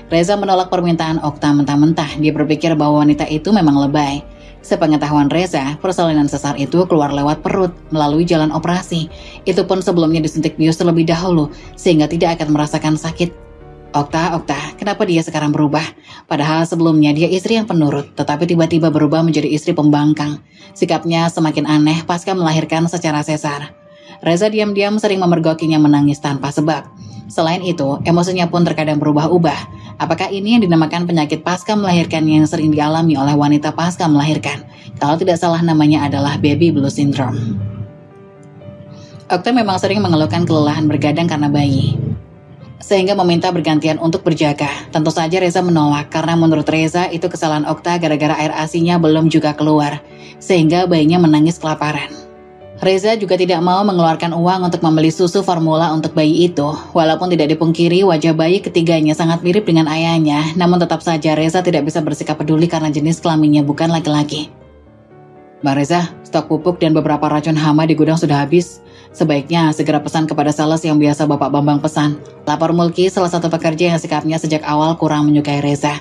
Reza menolak permintaan Okta mentah-mentah. Dia berpikir bahwa wanita itu memang lebay. Sepengetahuan Reza, persalinan sesar itu keluar lewat perut melalui jalan operasi. Itu pun sebelumnya disuntik bius terlebih dahulu, sehingga tidak akan merasakan sakit. Okta, kenapa dia sekarang berubah? Padahal sebelumnya dia istri yang penurut, tetapi tiba-tiba berubah menjadi istri pembangkang. Sikapnya semakin aneh pasca melahirkan secara sesar. Reza diam-diam sering memergokinya menangis tanpa sebab. Selain itu, emosinya pun terkadang berubah-ubah. Apakah ini yang dinamakan penyakit pasca melahirkan yang sering dialami oleh wanita pasca melahirkan? Kalau tidak salah namanya adalah baby blues syndrome. Okta memang sering mengeluhkan kelelahan bergadang karena bayi, sehingga meminta bergantian untuk berjaga. Tentu saja Reza menolak karena menurut Reza itu kesalahan Okta gara-gara air ASI-nya belum juga keluar, sehingga bayinya menangis kelaparan. Reza juga tidak mau mengeluarkan uang untuk membeli susu formula untuk bayi itu. Walaupun tidak dipungkiri wajah bayi ketiganya sangat mirip dengan ayahnya, namun tetap saja Reza tidak bisa bersikap peduli karena jenis kelaminnya bukan laki-laki. Bang Reza, stok pupuk dan beberapa racun hama di gudang sudah habis. Sebaiknya segera pesan kepada sales yang biasa Bapak Bambang pesan. Lapor Mulki, salah satu pekerja yang sikapnya sejak awal kurang menyukai Reza.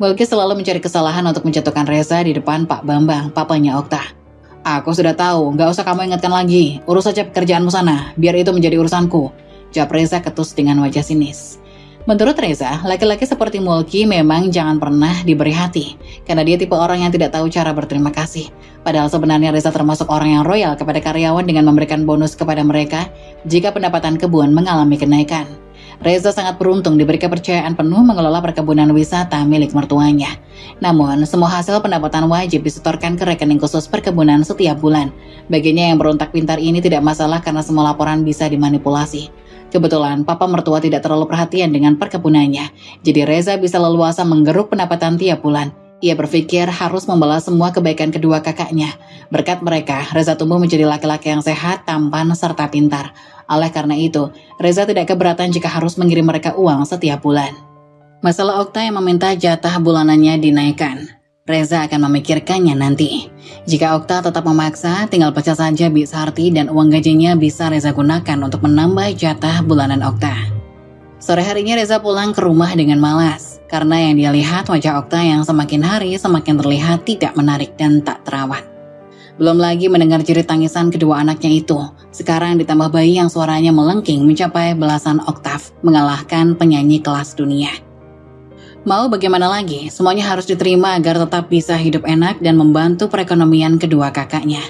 Mulki selalu mencari kesalahan untuk menjatuhkan Reza di depan Pak Bambang, papanya Okta. Aku sudah tahu, gak usah kamu ingatkan lagi. Urus saja pekerjaanmu sana, biar itu menjadi urusanku. Jawab Reza ketus dengan wajah sinis. Menurut Reza, laki-laki seperti Mulki memang jangan pernah diberi hati, karena dia tipe orang yang tidak tahu cara berterima kasih. Padahal sebenarnya Reza termasuk orang yang royal kepada karyawan dengan memberikan bonus kepada mereka jika pendapatan kebun mengalami kenaikan. Reza sangat beruntung diberi kepercayaan penuh mengelola perkebunan wisata milik mertuanya. Namun, semua hasil pendapatan wajib disetorkan ke rekening khusus perkebunan setiap bulan. Baginya yang berontak pintar ini tidak masalah karena semua laporan bisa dimanipulasi. Kebetulan, papa mertua tidak terlalu perhatian dengan perkebunannya. Jadi Reza bisa leluasa menggeruk pendapatan tiap bulan. Ia berpikir harus membalas semua kebaikan kedua kakaknya. Berkat mereka, Reza tumbuh menjadi laki-laki yang sehat, tampan, serta pintar. Oleh karena itu, Reza tidak keberatan jika harus mengirim mereka uang setiap bulan. Masalah Okta yang meminta jatah bulanannya dinaikkan, Reza akan memikirkannya nanti. Jika Okta tetap memaksa, tinggal pecah saja Bisarti dan uang gajinya bisa Reza gunakan untuk menambah jatah bulanan Okta. Sore harinya Reza pulang ke rumah dengan malas, karena yang dia lihat wajah Okta yang semakin hari semakin terlihat tidak menarik dan tak terawat. Belum lagi mendengar jerit tangisan kedua anaknya itu, sekarang ditambah bayi yang suaranya melengking mencapai belasan oktav, mengalahkan penyanyi kelas dunia. Mau bagaimana lagi, semuanya harus diterima agar tetap bisa hidup enak dan membantu perekonomian kedua kakaknya.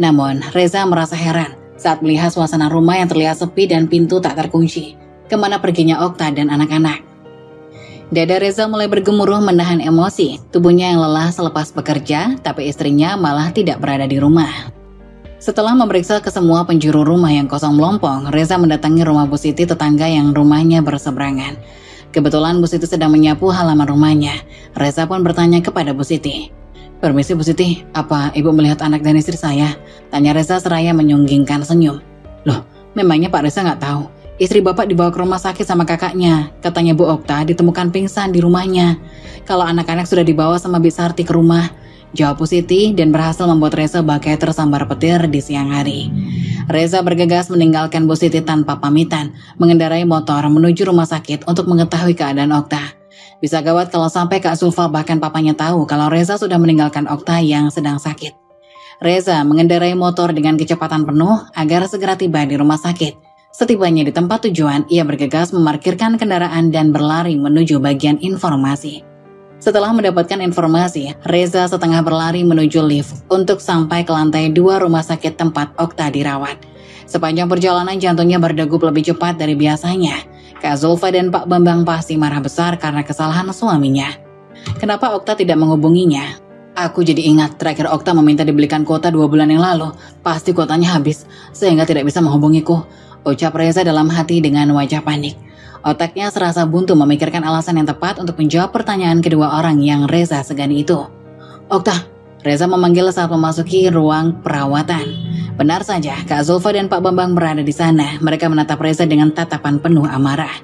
Namun, Reza merasa heran saat melihat suasana rumah yang terlihat sepi dan pintu tak terkunci. Kemana perginya Okta dan anak-anak? Dada Reza mulai bergemuruh menahan emosi, tubuhnya yang lelah selepas bekerja, tapi istrinya malah tidak berada di rumah. Setelah memeriksa ke semua penjuru rumah yang kosong melompong, Reza mendatangi rumah Bu Siti tetangga yang rumahnya berseberangan. Kebetulan Bu Siti sedang menyapu halaman rumahnya. Reza pun bertanya kepada Bu Siti. "Permisi Bu Siti, apa Ibu melihat anak dan istri saya?" Tanya Reza seraya menyunggingkan senyum. "Loh, memangnya Pak Reza nggak tahu? Istri Bapak dibawa ke rumah sakit sama kakaknya. Katanya Bu Okta ditemukan pingsan di rumahnya. Kalau anak-anak sudah dibawa sama Bisarti ke rumah," jawab Bu Siti dan berhasil membuat Reza bagai tersambar petir di siang hari. Reza bergegas meninggalkan Bu Siti tanpa pamitan, mengendarai motor menuju rumah sakit untuk mengetahui keadaan Okta. Bisa gawat kalau sampai Kak Zulfa bahkan papanya tahu kalau Reza sudah meninggalkan Okta yang sedang sakit. Reza mengendarai motor dengan kecepatan penuh agar segera tiba di rumah sakit. Setibanya di tempat tujuan, ia bergegas memarkirkan kendaraan dan berlari menuju bagian informasi. Setelah mendapatkan informasi, Reza setengah berlari menuju lift untuk sampai ke lantai 2 rumah sakit tempat Okta dirawat. Sepanjang perjalanan jantungnya berdegup lebih cepat dari biasanya. Kak Zulfa dan Pak Bambang pasti marah besar karena kesalahan suaminya. Kenapa Okta tidak menghubunginya? Aku jadi ingat terakhir Okta meminta dibelikan kuota 2 bulan yang lalu. Pasti kuotanya habis, sehingga tidak bisa menghubungiku, ucap Reza dalam hati dengan wajah panik. Otaknya serasa buntu memikirkan alasan yang tepat untuk menjawab pertanyaan kedua orang yang Reza segani itu. "Okta," Reza memanggil saat memasuki ruang perawatan. Benar saja, Kak Zulfa dan Pak Bambang berada di sana. Mereka menatap Reza dengan tatapan penuh amarah.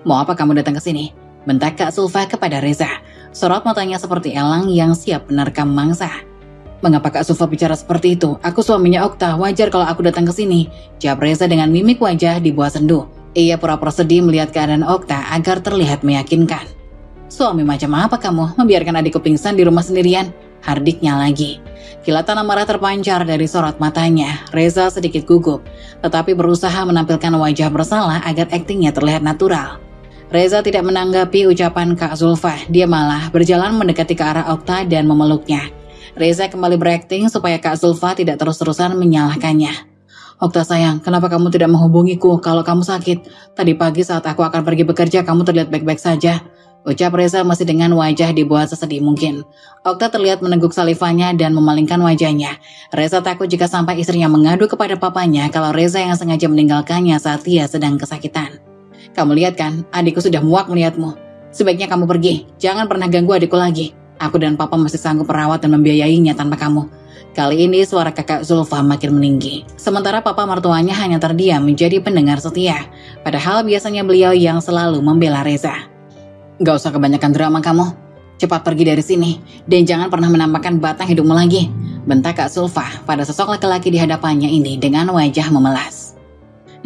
"Mau apa kamu datang ke sini?" bentak Kak Zulfa kepada Reza. Sorot matanya seperti elang yang siap menerkam mangsa. "Mengapa Kak Zulfa bicara seperti itu? Aku suaminya Okta, wajar kalau aku datang ke sini," jawab Reza dengan mimik wajah dibuat sendu. Ia pura-pura sedih melihat keadaan Okta agar terlihat meyakinkan. "Suami macam apa kamu? Membiarkan adikku pingsan di rumah sendirian?" hardiknya lagi. Kilatan amarah terpancar dari sorot matanya. Reza sedikit gugup, tetapi berusaha menampilkan wajah bersalah agar aktingnya terlihat natural. Reza tidak menanggapi ucapan Kak Zulfa. Dia malah berjalan mendekati ke arah Okta dan memeluknya. Reza kembali berakting supaya Kak Zulfa tidak terus-terusan menyalahkannya. "Okta sayang, kenapa kamu tidak menghubungiku kalau kamu sakit? Tadi pagi saat aku akan pergi bekerja kamu terlihat baik-baik saja," ucap Reza masih dengan wajah dibuat sesedih mungkin. Okta terlihat meneguk salivanya dan memalingkan wajahnya. Reza takut jika sampai istrinya mengadu kepada papanya kalau Reza yang sengaja meninggalkannya saat dia sedang kesakitan. "Kamu lihat kan, adikku sudah muak melihatmu. Sebaiknya kamu pergi, jangan pernah ganggu adikku lagi. Aku dan papa masih sanggup merawat dan membiayainya tanpa kamu." Kali ini suara kakak Zulfa makin meninggi. Sementara papa mertuanya hanya terdiam menjadi pendengar setia. Padahal biasanya beliau yang selalu membela Reza. "Gak usah kebanyakan drama kamu. Cepat pergi dari sini. Dan jangan pernah menampakkan batang hidungmu lagi," bentak Kak Zulfa pada sosok laki-laki di hadapannya ini dengan wajah memelas.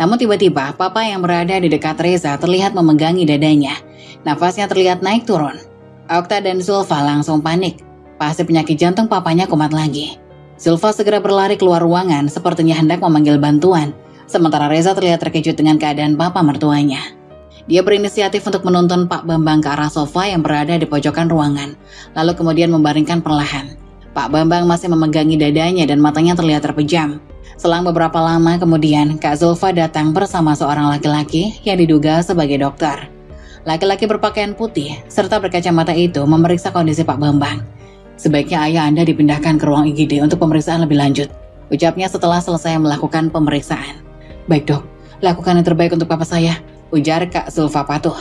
Namun tiba-tiba papa yang berada di dekat Reza terlihat memegangi dadanya. Nafasnya terlihat naik turun. Okta dan Zulfa langsung panik. Pasti penyakit jantung papanya kumat lagi. Zulfa segera berlari keluar ruangan sepertinya hendak memanggil bantuan. Sementara Reza terlihat terkejut dengan keadaan papa mertuanya. Dia berinisiatif untuk menuntun Pak Bambang ke arah sofa yang berada di pojokan ruangan. Lalu kemudian membaringkan perlahan. Pak Bambang masih memegangi dadanya dan matanya terlihat terpejam. Selang beberapa lama kemudian, Kak Zulfa datang bersama seorang laki-laki yang diduga sebagai dokter. Laki-laki berpakaian putih serta berkacamata itu memeriksa kondisi Pak Bambang. "Sebaiknya ayah Anda dipindahkan ke ruang IGD untuk pemeriksaan lebih lanjut," ucapnya setelah selesai melakukan pemeriksaan. "Baik dok, lakukan yang terbaik untuk papa saya," ujar Kak Zulfa patuh.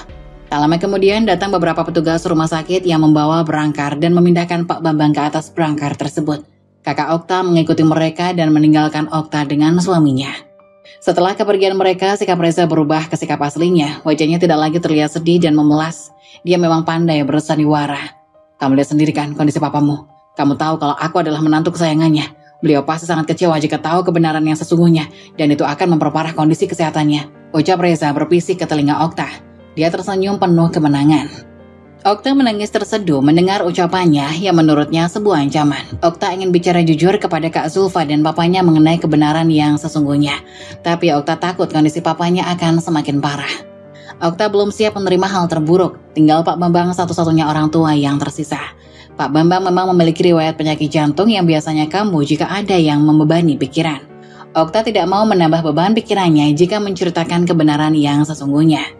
Tak lama kemudian datang beberapa petugas rumah sakit yang membawa berangkar dan memindahkan Pak Bambang ke atas berangkar tersebut. Kakak Okta mengikuti mereka dan meninggalkan Okta dengan suaminya. Setelah kepergian mereka, sikap Reza berubah ke sikap aslinya. Wajahnya tidak lagi terlihat sedih dan memelas. Dia memang pandai bersandiwara. Kamu lihat sendiri kan kondisi papamu. Kamu tahu kalau aku adalah menantu kesayangannya. Beliau pasti sangat kecewa jika tahu kebenaran yang sesungguhnya, dan itu akan memperparah kondisi kesehatannya, ucap Reza berbisik ke telinga Okta. Dia tersenyum penuh kemenangan. Okta menangis terseduh mendengar ucapannya yang menurutnya sebuah ancaman. Okta ingin bicara jujur kepada Kak Zulfa dan papanya mengenai kebenaran yang sesungguhnya. Tapi Okta takut kondisi papanya akan semakin parah. Okta belum siap menerima hal terburuk. Tinggal Pak Bambang satu-satunya orang tua yang tersisa. Pak Bambang memang memiliki riwayat penyakit jantung yang biasanya kambuh jika ada yang membebani pikiran. Okta tidak mau menambah beban pikirannya jika menceritakan kebenaran yang sesungguhnya.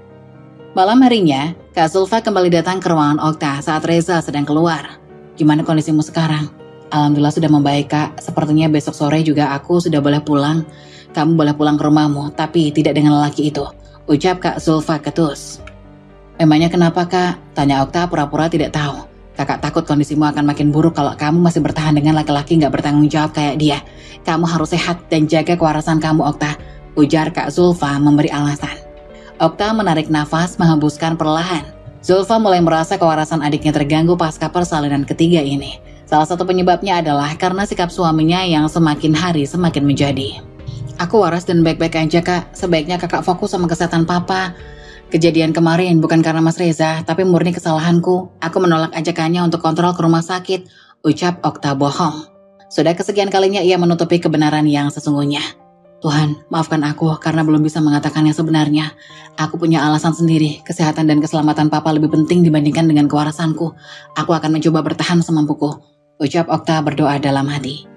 Malam harinya, Kak Zulfa kembali datang ke ruangan Okta saat Reza sedang keluar. Gimana kondisimu sekarang? Alhamdulillah sudah membaik, Kak. Sepertinya besok sore juga aku sudah boleh pulang. Kamu boleh pulang ke rumahmu, tapi tidak dengan lelaki itu, ucap Kak Zulfa ketus. Emangnya kenapa, Kak? Tanya Okta pura-pura tidak tahu. Kakak takut kondisimu akan makin buruk kalau kamu masih bertahan dengan laki-laki gak bertanggung jawab kayak dia. Kamu harus sehat dan jaga kewarasan kamu, Okta, ujar Kak Zulfa memberi alasan. Okta menarik nafas menghembuskan perlahan. Zulfa mulai merasa kewarasan adiknya terganggu pasca persalinan ketiga ini. Salah satu penyebabnya adalah karena sikap suaminya yang semakin hari semakin menjadi. Aku waras dan baik-baik aja, Kak. Sebaiknya kakak fokus sama kesehatan papa. Kejadian kemarin bukan karena Mas Reza, tapi murni kesalahanku. Aku menolak ajakannya untuk kontrol ke rumah sakit, ucap Okta bohong. Sudah kesekian kalinya ia menutupi kebenaran yang sesungguhnya. Tuhan, maafkan aku karena belum bisa mengatakan yang sebenarnya. Aku punya alasan sendiri, kesehatan dan keselamatan papa lebih penting dibandingkan dengan kewarasanku. Aku akan mencoba bertahan semampuku, ucap Okta berdoa dalam hati.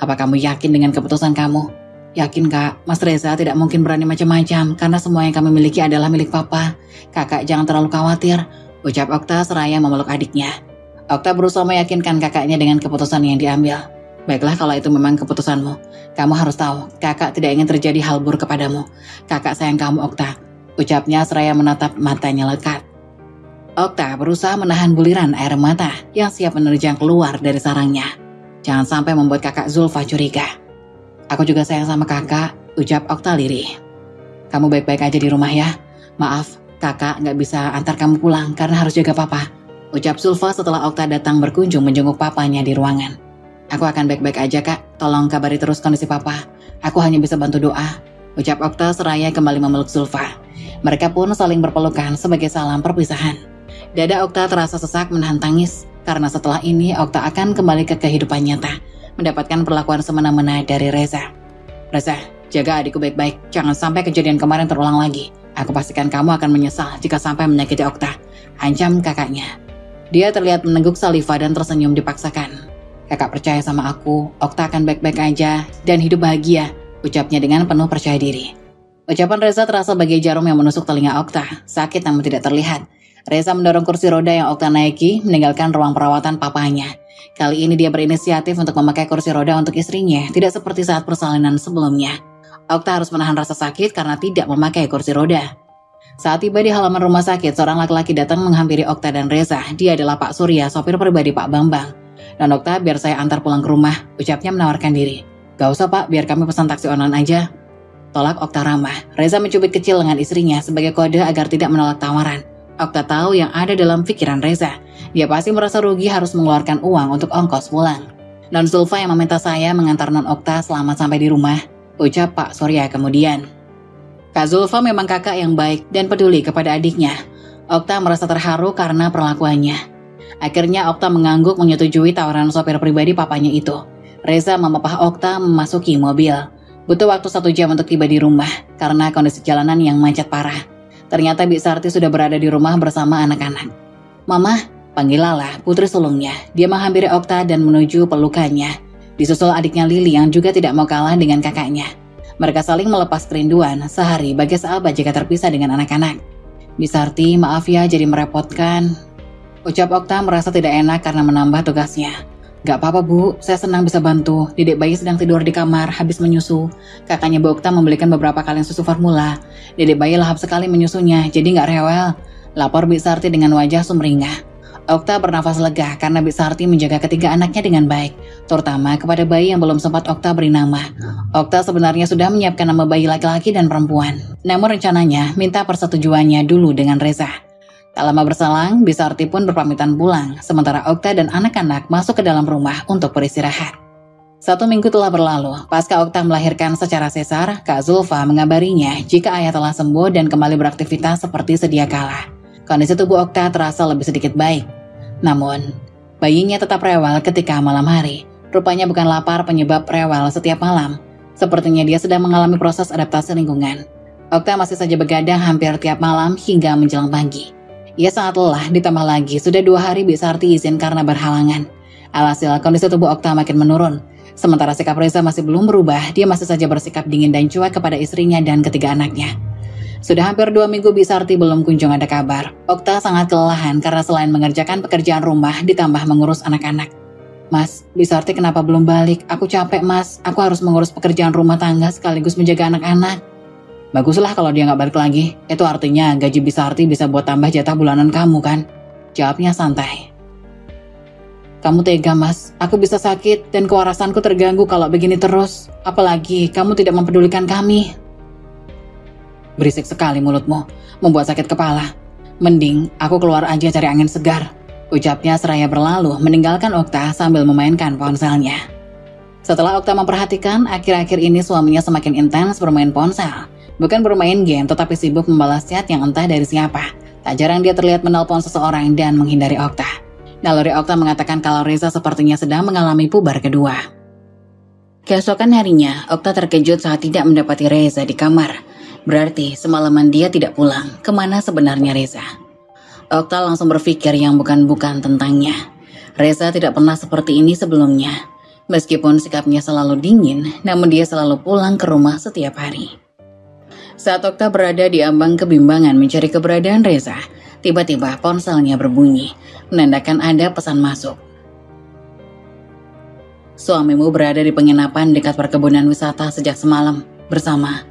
Apa kamu yakin dengan keputusan kamu? Yakin, Kak, Mas Reza tidak mungkin berani macam-macam karena semua yang kami miliki adalah milik papa. Kakak jangan terlalu khawatir, ucap Okta seraya memeluk adiknya. Okta berusaha meyakinkan kakaknya dengan keputusan yang diambil. Baiklah kalau itu memang keputusanmu. Kamu harus tahu, kakak tidak ingin terjadi hal buruk kepadamu. Kakak sayang kamu, Okta, ucapnya seraya menatap matanya lekat. Okta berusaha menahan buliran air mata yang siap menerjang keluar dari sarangnya. Jangan sampai membuat kakak Zulfa curiga. Aku juga sayang sama kakak, ucap Okta lirih. Kamu baik-baik aja di rumah ya. Maaf, kakak gak bisa antar kamu pulang karena harus jaga papa, ucap Zulfa setelah Okta datang berkunjung menjenguk papanya di ruangan. Aku akan baik-baik aja, Kak. Tolong kabari terus kondisi papa. Aku hanya bisa bantu doa, ucap Okta seraya kembali memeluk Zulfa. Mereka pun saling berpelukan sebagai salam perpisahan. Dada Okta terasa sesak menahan tangis, karena setelah ini Okta akan kembali ke kehidupan nyata, mendapatkan perlakuan semena-mena dari Reza. Reza, jaga adikku baik-baik. Jangan sampai kejadian kemarin terulang lagi. Aku pastikan kamu akan menyesal jika sampai menyakiti Okta, ancam kakaknya. Dia terlihat meneguk Salifa dan tersenyum dipaksakan. Kakak percaya sama aku, Okta akan baik-baik aja dan hidup bahagia, ucapnya dengan penuh percaya diri. Ucapan Reza terasa bagai jarum yang menusuk telinga Okta, sakit namun tidak terlihat. Reza mendorong kursi roda yang Okta naiki, meninggalkan ruang perawatan papanya. Kali ini dia berinisiatif untuk memakai kursi roda untuk istrinya, tidak seperti saat persalinan sebelumnya. Okta harus menahan rasa sakit karena tidak memakai kursi roda. Saat tiba di halaman rumah sakit, seorang laki-laki datang menghampiri Okta dan Reza. Dia adalah Pak Surya, sopir pribadi Pak Bambang. Dan Okta, biar saya antar pulang ke rumah, ucapnya menawarkan diri. Gak usah, Pak, biar kami pesan taksi online aja, tolak Okta ramah. Reza mencubit kecil lengan istrinya sebagai kode agar tidak menolak tawaran. Okta tahu yang ada dalam pikiran Reza. Dia pasti merasa rugi harus mengeluarkan uang untuk ongkos pulang. Non Zulfa yang meminta saya mengantar Non Okta selamat sampai di rumah, ucap Pak Surya kemudian. Kak Zulfa memang kakak yang baik dan peduli kepada adiknya. Okta merasa terharu karena perlakuannya. Akhirnya Okta mengangguk menyetujui tawaran sopir pribadi papanya itu. Reza memapah Okta memasuki mobil. Butuh waktu 1 jam untuk tiba di rumah karena kondisi jalanan yang macet parah. Ternyata Bik Sarti sudah berada di rumah bersama anak-anak. Mama, panggil Lala, putri sulungnya. Dia menghampiri Okta dan menuju pelukannya. Disusul adiknya Lili yang juga tidak mau kalah dengan kakaknya. Mereka saling melepas kerinduan sehari bagi sahabat jika terpisah dengan anak-anak. Bik Sarti, maaf ya jadi merepotkan, ucap Okta merasa tidak enak karena menambah tugasnya. Gak apa-apa Bu, saya senang bisa bantu. Dedek bayi sedang tidur di kamar habis menyusu. Kakaknya Bu Okta membelikan beberapa kaleng susu formula. Dedek bayi lahap sekali menyusunya, jadi gak rewel, lapor Bik Sarti dengan wajah sumringah. Okta bernafas lega karena Bik Sarti menjaga ketiga anaknya dengan baik, terutama kepada bayi yang belum sempat Okta beri nama. Okta sebenarnya sudah menyiapkan nama bayi laki-laki dan perempuan, namun rencananya minta persetujuannya dulu dengan Reza. Tak lama berselang, Bisarti pun berpamitan pulang, sementara Okta dan anak-anak masuk ke dalam rumah untuk beristirahat. 1 minggu telah berlalu, pasca Okta melahirkan secara sesar, Kak Zulfa mengabarinya jika ayah telah sembuh dan kembali beraktivitas seperti sedia kala. Kondisi tubuh Okta terasa lebih sedikit baik. Namun, bayinya tetap rewel ketika malam hari. Rupanya bukan lapar penyebab rewel setiap malam. Sepertinya dia sedang mengalami proses adaptasi lingkungan. Okta masih saja begadang hampir tiap malam hingga menjelang pagi. Ia sangat lelah, ditambah lagi sudah 2 hari Bisarti izin karena berhalangan. Alhasil kondisi tubuh Okta makin menurun. Sementara sikap Reza masih belum berubah, dia masih saja bersikap dingin dan cuek kepada istrinya dan ketiga anaknya. Sudah hampir 2 minggu Bisarti belum kunjung ada kabar. Okta sangat kelelahan karena selain mengerjakan pekerjaan rumah ditambah mengurus anak-anak. Mas, Bisarti kenapa belum balik? Aku capek mas, aku harus mengurus pekerjaan rumah tangga sekaligus menjaga anak-anak. Baguslah kalau dia nggak balik lagi. Itu artinya gaji Bisarti bisa buat tambah jatah bulanan kamu kan? Jawabnya santai. Kamu tega mas, aku bisa sakit dan kewarasanku terganggu kalau begini terus. Apalagi kamu tidak mempedulikan kami. Berisik sekali mulutmu, membuat sakit kepala. Mending aku keluar aja cari angin segar. Ucapnya seraya berlalu meninggalkan Okta sambil memainkan ponselnya. Setelah Okta memperhatikan, akhir-akhir ini suaminya semakin intens bermain ponsel. Bukan bermain game, tetapi sibuk membalas chat yang entah dari siapa. Tak jarang dia terlihat menelpon seseorang dan menghindari Okta. Naluri Okta mengatakan kalau Reza sepertinya sedang mengalami puber kedua. Keesokan harinya, Okta terkejut saat tidak mendapati Reza di kamar. Berarti semalaman dia tidak pulang. Kemana sebenarnya Reza? Okta langsung berpikir yang bukan-bukan tentangnya. Reza tidak pernah seperti ini sebelumnya. Meskipun sikapnya selalu dingin, namun dia selalu pulang ke rumah setiap hari. Saat Okta berada di ambang kebimbangan mencari keberadaan Reza, tiba-tiba ponselnya berbunyi, menandakan ada pesan masuk. Suamimu berada di penginapan dekat perkebunan wisata sejak semalam, bersama.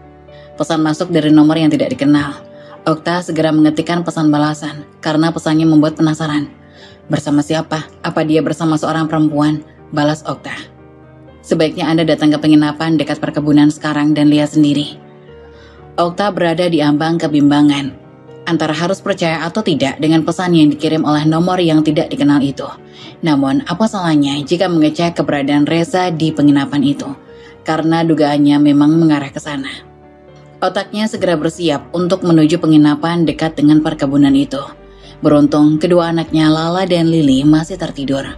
Pesan masuk dari nomor yang tidak dikenal. Okta segera mengetikkan pesan balasan, karena pesannya membuat penasaran. Bersama siapa? Apa dia bersama seorang perempuan? Balas Okta. Sebaiknya Anda datang ke penginapan dekat perkebunan sekarang dan lihat sendiri. Okta berada di ambang kebimbangan. Antara harus percaya atau tidak dengan pesan yang dikirim oleh nomor yang tidak dikenal itu. Namun, apa salahnya jika mengecek keberadaan Reza di penginapan itu? Karena dugaannya memang mengarah ke sana. Otaknya segera bersiap untuk menuju penginapan dekat dengan perkebunan itu. Beruntung, kedua anaknya Lala dan Lily masih tertidur.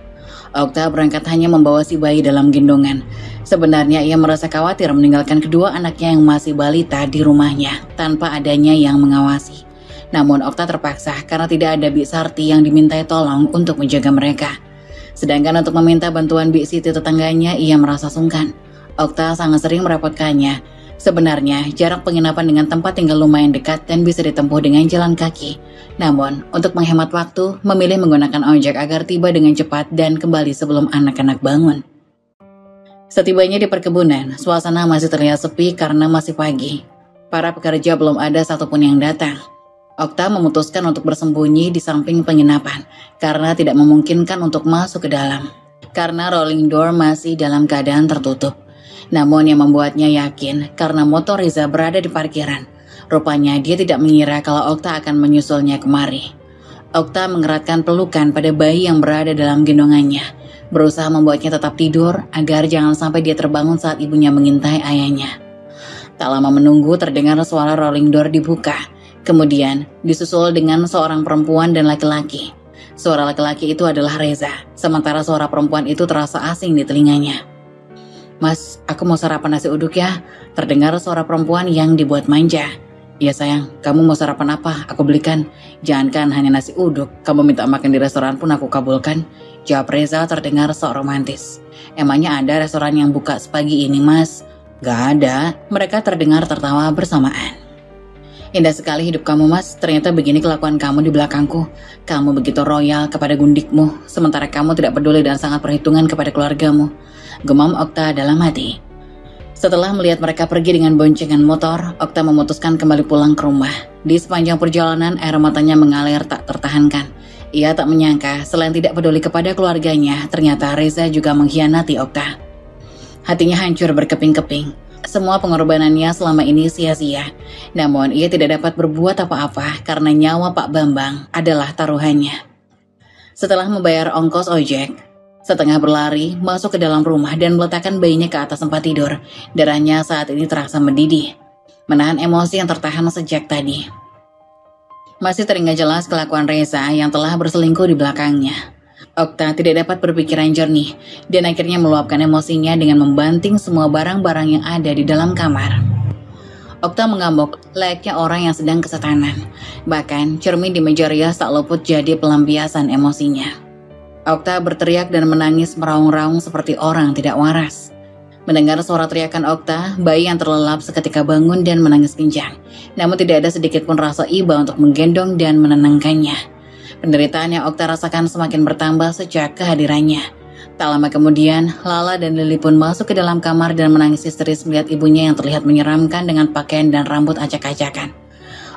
Okta berangkat hanya membawa si bayi dalam gendongan. Sebenarnya ia merasa khawatir meninggalkan kedua anaknya yang masih balita di rumahnya tanpa adanya yang mengawasi. Namun Okta terpaksa karena tidak ada Bisarti yang dimintai tolong untuk menjaga mereka. Sedangkan untuk meminta bantuan Bik Siti tetangganya ia merasa sungkan. Okta sangat sering merepotkannya. Sebenarnya jarak penginapan dengan tempat tinggal lumayan dekat dan bisa ditempuh dengan jalan kaki. Namun untuk menghemat waktu memilih menggunakan ojek agar tiba dengan cepat dan kembali sebelum anak-anak bangun. Setibanya di perkebunan, suasana masih terlihat sepi karena masih pagi. Para pekerja belum ada satupun yang datang. Okta memutuskan untuk bersembunyi di samping penginapan karena tidak memungkinkan untuk masuk ke dalam. Karena rolling door masih dalam keadaan tertutup. Namun yang membuatnya yakin karena motor Reza berada di parkiran. Rupanya dia tidak mengira kalau Okta akan menyusulnya kemari. Okta mengeratkan pelukan pada bayi yang berada dalam gendongannya. Berusaha membuatnya tetap tidur agar jangan sampai dia terbangun saat ibunya mengintai ayahnya. Tak lama menunggu terdengar suara rolling door dibuka. Kemudian disusul dengan seorang perempuan dan laki-laki. Suara laki-laki itu adalah Reza, sementara suara perempuan itu terasa asing di telinganya. Mas, aku mau sarapan nasi uduk ya. Terdengar suara perempuan yang dibuat manja. Iya sayang, kamu mau sarapan apa? Aku belikan. Jangankan hanya nasi uduk, kamu minta makan di restoran pun aku kabulkan. Jawab Reza terdengar sok romantis. Emangnya ada restoran yang buka sepagi ini mas? Gak ada, mereka terdengar tertawa bersamaan. Indah sekali hidup kamu mas, ternyata begini kelakuan kamu di belakangku. Kamu begitu royal kepada gundikmu, sementara kamu tidak peduli dan sangat perhitungan kepada keluargamu. Gemam Okta dalam hati. Setelah melihat mereka pergi dengan boncengan motor, Okta memutuskan kembali pulang ke rumah. Di sepanjang perjalanan, air matanya mengalir tak tertahankan. Ia tak menyangka, selain tidak peduli kepada keluarganya, ternyata Reza juga mengkhianati Okta. Hatinya hancur berkeping-keping. Semua pengorbanannya selama ini sia-sia. Namun ia tidak dapat berbuat apa-apa karena nyawa Pak Bambang adalah taruhannya. Setelah membayar ongkos ojek, setengah berlari masuk ke dalam rumah dan meletakkan bayinya ke atas tempat tidur. Darahnya saat ini terasa mendidih, menahan emosi yang tertahan sejak tadi. Masih teringat jelas kelakuan Reza yang telah berselingkuh di belakangnya. Okta tidak dapat berpikiran jernih dan akhirnya meluapkan emosinya dengan membanting semua barang-barang yang ada di dalam kamar. Okta mengamuk layaknya orang yang sedang kesetanan. Bahkan cermin di meja rias tak luput jadi pelampiasan emosinya. Okta berteriak dan menangis meraung-raung seperti orang tidak waras. Mendengar suara teriakan Okta, bayi yang terlelap seketika bangun dan menangis kencang. Namun tidak ada sedikit pun rasa iba untuk menggendong dan menenangkannya. Penderitaan yang Okta rasakan semakin bertambah sejak kehadirannya. Tak lama kemudian, Lala dan Lili pun masuk ke dalam kamar dan menangis histeris melihat ibunya yang terlihat menyeramkan dengan pakaian dan rambut acak-acakan.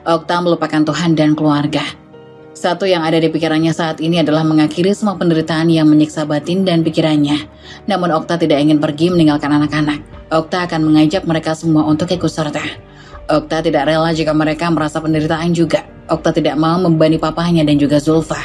Okta melupakan Tuhan dan keluarga. Satu yang ada di pikirannya saat ini adalah mengakhiri semua penderitaan yang menyiksa batin dan pikirannya. Namun Okta tidak ingin pergi meninggalkan anak-anak. Okta akan mengajak mereka semua untuk ikut serta. Okta tidak rela jika mereka merasa penderitaan juga. Okta tidak mau membebani papahnya dan juga Zulfa.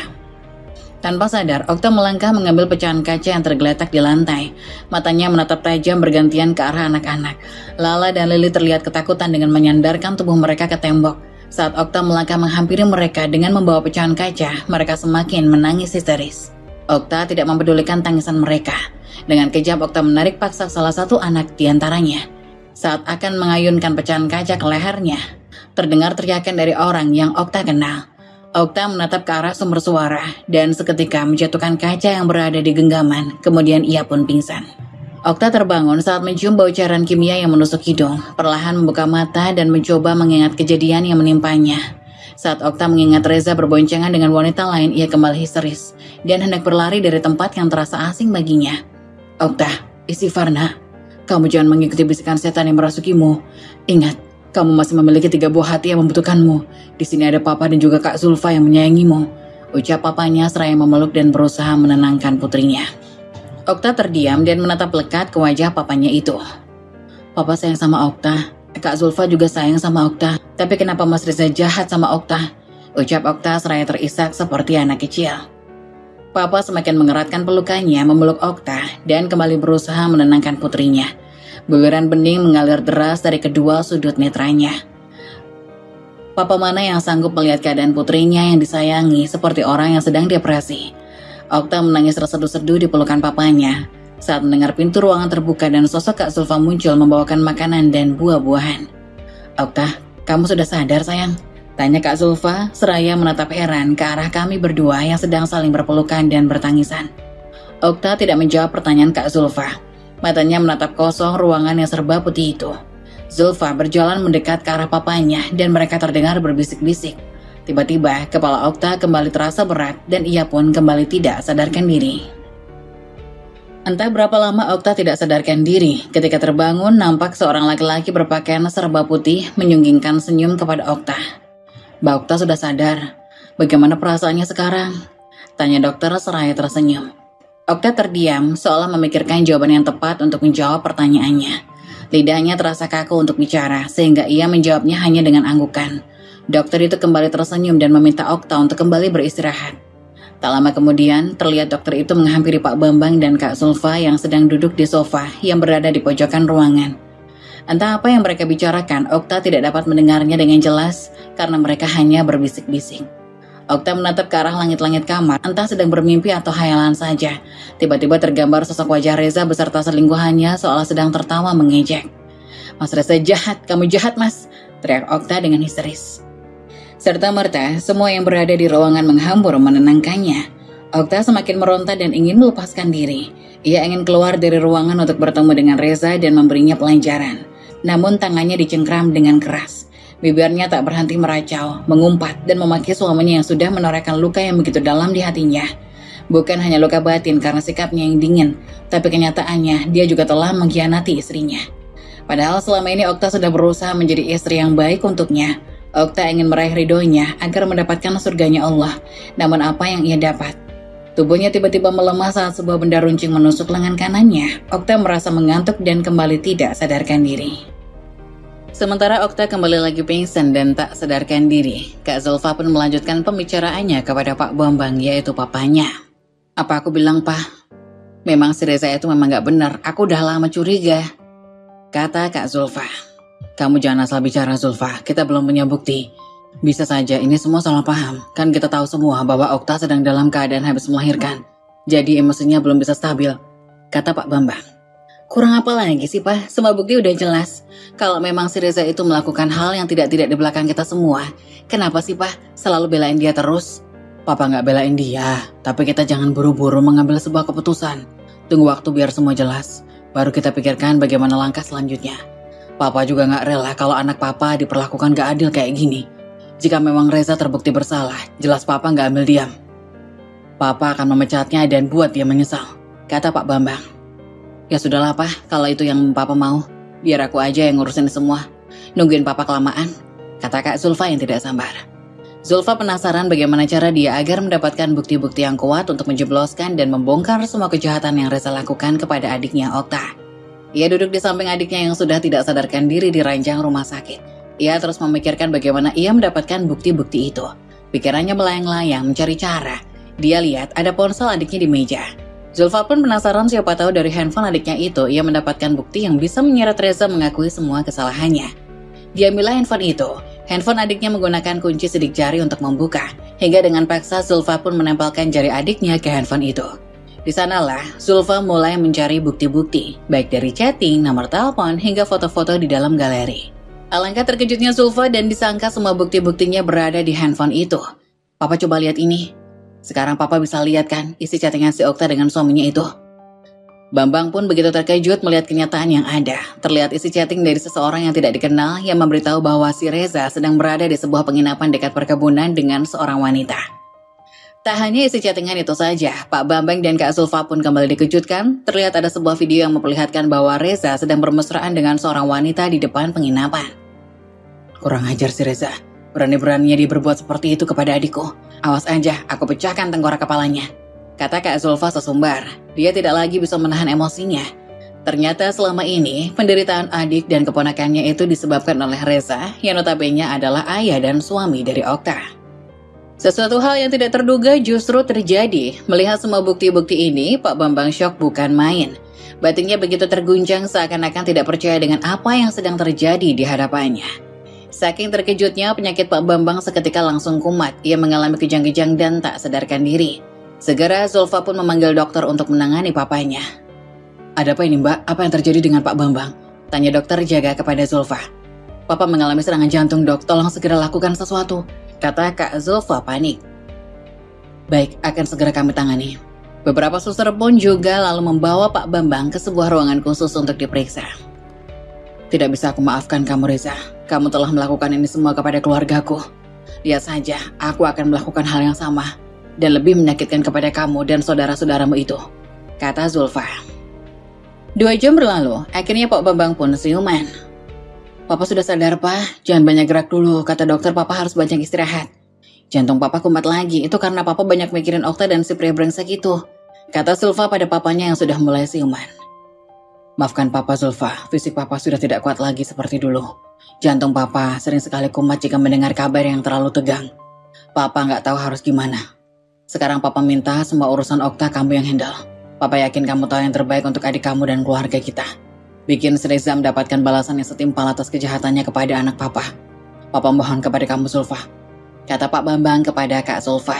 Tanpa sadar, Okta melangkah mengambil pecahan kaca yang tergeletak di lantai. Matanya menatap tajam bergantian ke arah anak-anak. Lala dan Lili terlihat ketakutan dengan menyandarkan tubuh mereka ke tembok. Saat Okta melangkah menghampiri mereka dengan membawa pecahan kaca, mereka semakin menangis histeris. Okta tidak mempedulikan tangisan mereka. Dengan kejam, Okta menarik paksa salah satu anak di antaranya. Saat akan mengayunkan pecahan kaca ke lehernya, terdengar teriakan dari orang yang Okta kenal. Okta menatap ke arah sumber suara dan seketika menjatuhkan kaca yang berada di genggaman, kemudian ia pun pingsan. Okta terbangun saat mencium bau cairan kimia yang menusuk hidung, perlahan membuka mata dan mencoba mengingat kejadian yang menimpanya. Saat Okta mengingat Reza berboncengan dengan wanita lain, ia kembali histeris dan hendak berlari dari tempat yang terasa asing baginya. Okta, istighfar nak. Kamu jangan mengikuti bisikan setan yang merasukimu. Ingat, kamu masih memiliki 3 buah hati yang membutuhkanmu. Di sini ada Papa dan juga Kak Zulfa yang menyayangimu. Ucap papanya seraya memeluk dan berusaha menenangkan putrinya. Okta terdiam dan menatap lekat ke wajah papanya itu. Papa sayang sama Okta. Kak Zulfa juga sayang sama Okta. Tapi kenapa Mas Reza jahat sama Okta? Ucap Okta seraya terisak seperti anak kecil. Papa semakin mengeratkan pelukannya memeluk Okta dan kembali berusaha menenangkan putrinya. Buluran bening mengalir deras dari kedua sudut netranya. Papa mana yang sanggup melihat keadaan putrinya yang disayangi seperti orang yang sedang depresi. Okta menangis terseduh-seduh di pelukan papanya saat mendengar pintu ruangan terbuka dan sosok Kak Zulfa muncul membawakan makanan dan buah-buahan. Okta, kamu sudah sadar sayang? Tanya Kak Zulfa seraya menatap heran ke arah kami berdua yang sedang saling berpelukan dan bertangisan. Okta tidak menjawab pertanyaan Kak Zulfa. Matanya menatap kosong ruangan yang serba putih itu. Zulfa berjalan mendekat ke arah papanya dan mereka terdengar berbisik-bisik. Tiba-tiba kepala Okta kembali terasa berat dan ia pun kembali tidak sadarkan diri. Entah berapa lama Okta tidak sadarkan diri. Ketika terbangun nampak seorang laki-laki berpakaian serba putih menyunggingkan senyum kepada Okta. Mbak Okta sudah sadar. Bagaimana perasaannya sekarang? Tanya dokter seraya tersenyum. Okta terdiam seolah memikirkan jawaban yang tepat untuk menjawab pertanyaannya. Lidahnya terasa kaku untuk bicara sehingga ia menjawabnya hanya dengan anggukan. Dokter itu kembali tersenyum dan meminta Okta untuk kembali beristirahat. Tak lama kemudian terlihat dokter itu menghampiri Pak Bambang dan Kak Zulfa yang sedang duduk di sofa yang berada di pojokan ruangan. Entah apa yang mereka bicarakan, Okta tidak dapat mendengarnya dengan jelas karena mereka hanya berbisik-bisik. Okta menatap ke arah langit-langit kamar, entah sedang bermimpi atau hayalan saja. Tiba-tiba tergambar sosok wajah Reza beserta selingkuhannya seolah sedang tertawa mengejek. Mas Reza jahat, kamu jahat mas, teriak Okta dengan histeris. Serta-merta, semua yang berada di ruangan menghambur menenangkannya. Okta semakin meronta dan ingin melepaskan diri. Ia ingin keluar dari ruangan untuk bertemu dengan Reza dan memberinya pelajaran. Namun tangannya dicengkram dengan keras. Bibirnya tak berhenti meracau, mengumpat, dan memaki suaminya yang sudah menorehkan luka yang begitu dalam di hatinya. Bukan hanya luka batin karena sikapnya yang dingin, tapi kenyataannya dia juga telah mengkhianati istrinya. Padahal selama ini Okta sudah berusaha menjadi istri yang baik untuknya. Okta ingin meraih ridhonya agar mendapatkan surganya Allah. Namun apa yang ia dapat? Tubuhnya tiba-tiba melemah saat sebuah benda runcing menusuk lengan kanannya. Okta merasa mengantuk dan kembali tidak sadarkan diri. Sementara Okta kembali lagi pingsan dan tak sadarkan diri, Kak Zulfa pun melanjutkan pembicaraannya kepada Pak Bambang, yaitu papanya. Apa aku bilang, Pak? Memang si Reza itu memang gak benar, aku udah lama curiga, kata Kak Zulfa. Kamu jangan asal bicara, Zulfa, kita belum punya bukti. Bisa saja ini semua salah paham, kan kita tahu semua bahwa Okta sedang dalam keadaan habis melahirkan. Jadi emosinya belum bisa stabil, kata Pak Bambang. Kurang apa lagi sih, Pak? Semua bukti udah jelas. Kalau memang si Reza itu melakukan hal yang tidak-tidak di belakang kita semua, kenapa sih, Pak? Selalu belain dia terus? Papa nggak belain dia, tapi kita jangan buru-buru mengambil sebuah keputusan. Tunggu waktu biar semua jelas, baru kita pikirkan bagaimana langkah selanjutnya. Papa juga nggak rela kalau anak Papa diperlakukan gak adil kayak gini. Jika memang Reza terbukti bersalah, jelas Papa nggak ambil diam. Papa akan memecatnya dan buat dia menyesal, kata Pak Bambang. Ya sudahlah, Pak, kalau itu yang Papa mau, biar aku aja yang ngurusin semua. Nungguin Papa kelamaan, kata Kak Zulfa yang tidak sabar. Zulfa penasaran bagaimana cara dia agar mendapatkan bukti-bukti yang kuat untuk menjebloskan dan membongkar semua kejahatan yang Reza lakukan kepada adiknya Okta. Ia duduk di samping adiknya yang sudah tidak sadarkan diri di ranjang rumah sakit. Ia terus memikirkan bagaimana ia mendapatkan bukti-bukti itu. Pikirannya melayang-layang mencari cara. Dia lihat ada ponsel adiknya di meja. Zulfa pun penasaran siapa tahu dari handphone adiknya itu ia mendapatkan bukti yang bisa menyeret Reza mengakui semua kesalahannya. Diambillah handphone itu. Handphone adiknya menggunakan kunci sidik jari untuk membuka. Hingga dengan paksa Zulfa pun menempelkan jari adiknya ke handphone itu. Di sanalah Zulfa mulai mencari bukti-bukti, baik dari chatting, nomor telepon, hingga foto-foto di dalam galeri. Alangkah terkejutnya Zulfa dan disangka semua bukti-buktinya berada di handphone itu. Papa coba lihat ini. Sekarang Papa bisa lihat kan isi chattingan si Okta dengan suaminya itu. Bambang pun begitu terkejut melihat kenyataan yang ada. Terlihat isi chatting dari seseorang yang tidak dikenal yang memberitahu bahwa si Reza sedang berada di sebuah penginapan dekat perkebunan dengan seorang wanita. Tak hanya isi chattingan itu saja, Pak Bambang dan Kak Zulfa pun kembali dikejutkan. Terlihat ada sebuah video yang memperlihatkan bahwa Reza sedang bermesraan dengan seorang wanita di depan penginapan. Kurang ajar si Reza. Berani-beraninya dia berbuat seperti itu kepada adikku. Awas aja, aku pecahkan tengkorak kepalanya, kata Kak Zulfa sesumbar. Dia tidak lagi bisa menahan emosinya. Ternyata selama ini, penderitaan adik dan keponakannya itu disebabkan oleh Reza, yang notabene adalah ayah dan suami dari Okta. Sesuatu hal yang tidak terduga justru terjadi. Melihat semua bukti-bukti ini, Pak Bambang syok bukan main. Batinnya begitu terguncang seakan-akan tidak percaya dengan apa yang sedang terjadi di hadapannya. Saking terkejutnya, penyakit Pak Bambang seketika langsung kumat. Ia mengalami kejang-kejang dan tak sadarkan diri. Segera Zulfa pun memanggil dokter untuk menangani papanya. Ada apa ini, Mbak? Apa yang terjadi dengan Pak Bambang? Tanya dokter jaga kepada Zulfa. Papa mengalami serangan jantung, Dok. Tolong segera lakukan sesuatu, kata Kak Zulfa panik. Baik, akan segera kami tangani. Beberapa suster pun juga lalu membawa Pak Bambang ke sebuah ruangan khusus untuk diperiksa. Tidak bisa aku maafkan kamu, Reza. Kamu telah melakukan ini semua kepada keluargaku. Lihat saja, aku akan melakukan hal yang sama dan lebih menyakitkan kepada kamu dan saudara-saudaramu itu, kata Zulfa. 2 jam berlalu, akhirnya Pak Bambang pun siuman. Papa sudah sadar, Pak. Jangan banyak gerak dulu, kata dokter. Papa harus banyak istirahat. Jantung Papa kumat lagi, itu karena Papa banyak mikirin Okta dan si pria brengsek itu, kata Zulfa pada papanya yang sudah mulai siuman. Maafkan Papa, Zulfa. Fisik Papa sudah tidak kuat lagi seperti dulu. Jantung Papa sering sekali kumat jika mendengar kabar yang terlalu tegang. Papa nggak tahu harus gimana. Sekarang Papa minta semua urusan Okta kamu yang handle. Papa yakin kamu tahu yang terbaik untuk adik kamu dan keluarga kita. Bikin Reza mendapatkan balasan yang setimpal atas kejahatannya kepada anak Papa. Papa mohon kepada kamu, Zulfa, kata Pak Bambang kepada Kak Zulfa.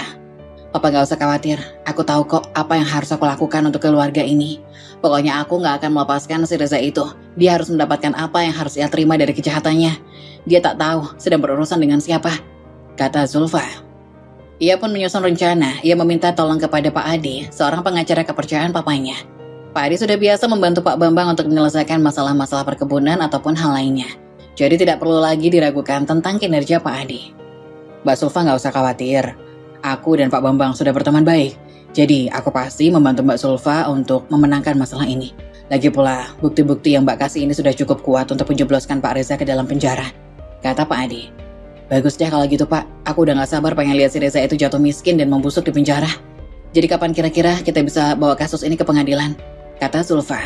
Papa gak usah khawatir, aku tahu kok apa yang harus aku lakukan untuk keluarga ini. Pokoknya aku gak akan melepaskan si Reza itu. Dia harus mendapatkan apa yang harus ia terima dari kejahatannya. Dia tak tahu sedang berurusan dengan siapa, kata Zulfa. Ia pun menyusun rencana. Ia meminta tolong kepada Pak Adi, seorang pengacara kepercayaan papanya. Pak Adi sudah biasa membantu Pak Bambang untuk menyelesaikan masalah-masalah perkebunan ataupun hal lainnya. Jadi tidak perlu lagi diragukan tentang kinerja Pak Adi. Mbak Zulfa gak usah khawatir. Aku dan Pak Bambang sudah berteman baik. Jadi aku pasti membantu Mbak Zulfa untuk memenangkan masalah ini. Lagi pula, bukti-bukti yang Mbak kasih ini sudah cukup kuat untuk menjebloskan Pak Reza ke dalam penjara, kata Pak Adi. Bagus deh kalau gitu, Pak. Aku udah gak sabar pengen lihat si Reza itu jatuh miskin dan membusuk di penjara. Jadi kapan kira-kira kita bisa bawa kasus ini ke pengadilan, kata Zulfa.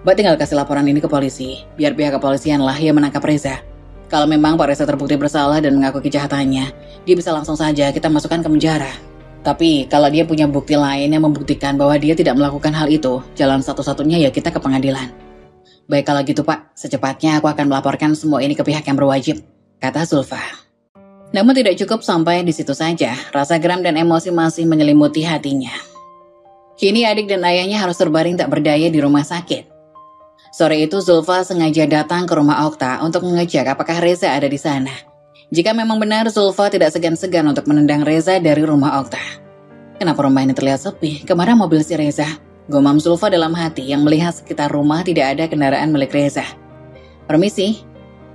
Mbak tinggal kasih laporan ini ke polisi, biar pihak kepolisian lah yang menangkap Reza. Kalau memang Pak Reza terbukti bersalah dan mengaku kejahatannya, dia bisa langsung saja kita masukkan ke penjara. Tapi kalau dia punya bukti lain yang membuktikan bahwa dia tidak melakukan hal itu, jalan satu-satunya ya kita ke pengadilan. Baik kalau gitu Pak, secepatnya aku akan melaporkan semua ini ke pihak yang berwajib, kata Zulfa. Namun tidak cukup sampai di situ saja, rasa geram dan emosi masih menyelimuti hatinya. Kini adik dan ayahnya harus terbaring tak berdaya di rumah sakit. Sore itu Zulfa sengaja datang ke rumah Okta untuk mengecek apakah Reza ada di sana. Jika memang benar, Zulfa tidak segan-segan untuk menendang Reza dari rumah Okta. Kenapa rumah ini terlihat sepi? Kemana mobil si Reza? Gumam Zulfa dalam hati yang melihat sekitar rumah tidak ada kendaraan milik Reza. Permisi.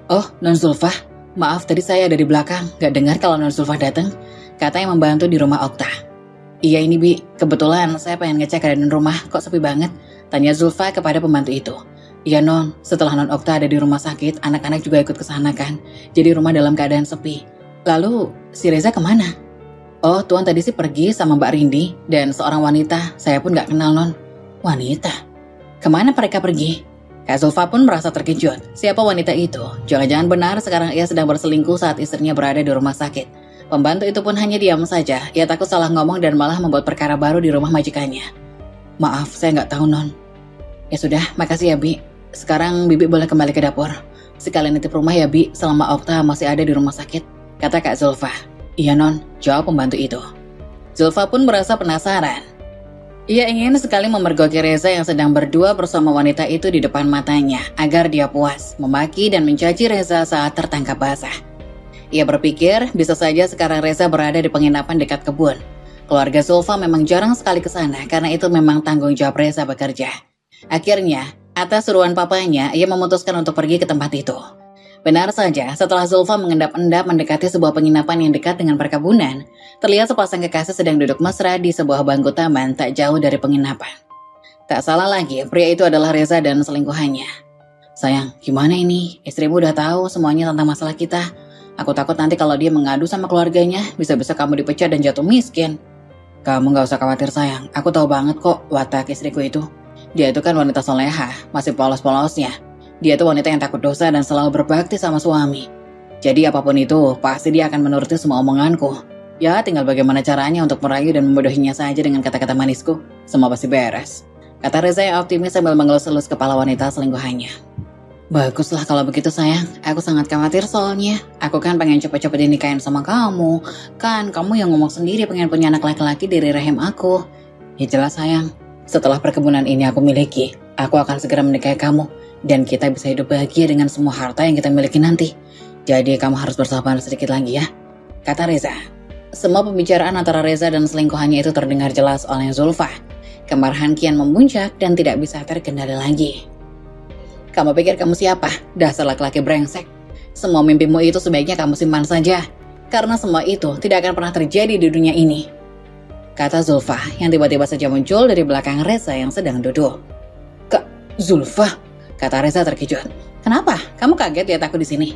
Oh, Non Zulfa. Maaf, tadi saya ada di belakang. Gak dengar kalau Non Zulfa datang. Kata yang membantu di rumah Okta. Iya ini Bi, kebetulan saya pengen ngecek keadaan rumah. Kok sepi banget? Tanya Zulfa kepada pembantu itu. Iya Non, setelah Non Okta ada di rumah sakit, anak-anak juga ikut ke sana kan. Jadi rumah dalam keadaan sepi. Lalu, si Reza kemana? Oh, Tuan tadi sih pergi sama Mbak Rindi dan seorang wanita. Saya pun gak kenal Non. Wanita? Kemana mereka pergi? Kak Zulfa pun merasa terkejut. Siapa wanita itu? Jangan-jangan benar sekarang ia sedang berselingkuh saat istrinya berada di rumah sakit. Pembantu itu pun hanya diam saja. Ia takut salah ngomong dan malah membuat perkara baru di rumah majikannya. Maaf, saya gak tahu Non. Ya sudah, makasih ya Bi. Sekarang Bibi boleh kembali ke dapur. Sekalian nitip rumah ya Bi, selama Okta masih ada di rumah sakit, kata Kak Zulfa. Iya Non, jawab pembantu itu. Zulfa pun merasa penasaran. Ia ingin sekali memergoki Reza yang sedang berdua bersama wanita itu di depan matanya, agar dia puas, memaki dan mencaci Reza saat tertangkap basah. Ia berpikir bisa saja sekarang Reza berada di penginapan dekat kebun. Keluarga Zulfa memang jarang sekali ke sana karena itu memang tanggung jawab Reza bekerja. Akhirnya, atas suruhan papanya, ia memutuskan untuk pergi ke tempat itu. Benar saja, setelah Zulfa mengendap-endap mendekati sebuah penginapan yang dekat dengan perkebunan, terlihat sepasang kekasih sedang duduk mesra di sebuah bangku taman tak jauh dari penginapan. Tak salah lagi, pria itu adalah Reza dan selingkuhannya. Sayang, gimana ini? Istrimu udah tahu semuanya tentang masalah kita. Aku takut nanti kalau dia mengadu sama keluarganya, bisa-bisa kamu dipecat dan jatuh miskin. Kamu gak usah khawatir sayang, aku tahu banget kok watak istriku itu. Dia itu kan wanita soleha, masih polos-polosnya. Dia itu wanita yang takut dosa dan selalu berbakti sama suami. Jadi apapun itu, pasti dia akan menuruti semua omonganku. Ya, tinggal bagaimana caranya untuk merayu dan membodohinya saja dengan kata-kata manisku. Semua pasti beres. Kata Reza yang optimis sambil mengelus-elus kepala wanita selingkuhannya. Baguslah kalau begitu sayang, aku sangat khawatir soalnya. Aku kan pengen cepet-cepet dinikahin sama kamu. Kan kamu yang ngomong sendiri pengen punya anak laki-laki dari rahim aku. Ya jelas sayang. Setelah perkebunan ini aku miliki, aku akan segera menikahi kamu, dan kita bisa hidup bahagia dengan semua harta yang kita miliki nanti. Jadi kamu harus bersabar sedikit lagi ya, kata Reza. Semua pembicaraan antara Reza dan selingkuhannya itu terdengar jelas oleh Zulfa. Kemarahan kian memuncak dan tidak bisa terkendali lagi. Kamu pikir kamu siapa? Dasar laki-laki brengsek. Semua mimpimu itu sebaiknya kamu simpan saja, karena semua itu tidak akan pernah terjadi di dunia ini, kata Zulfa yang tiba-tiba saja muncul dari belakang Reza yang sedang duduk. Kak Zulfa, kata Reza terkejut. Kenapa? Kamu kaget lihat aku di sini?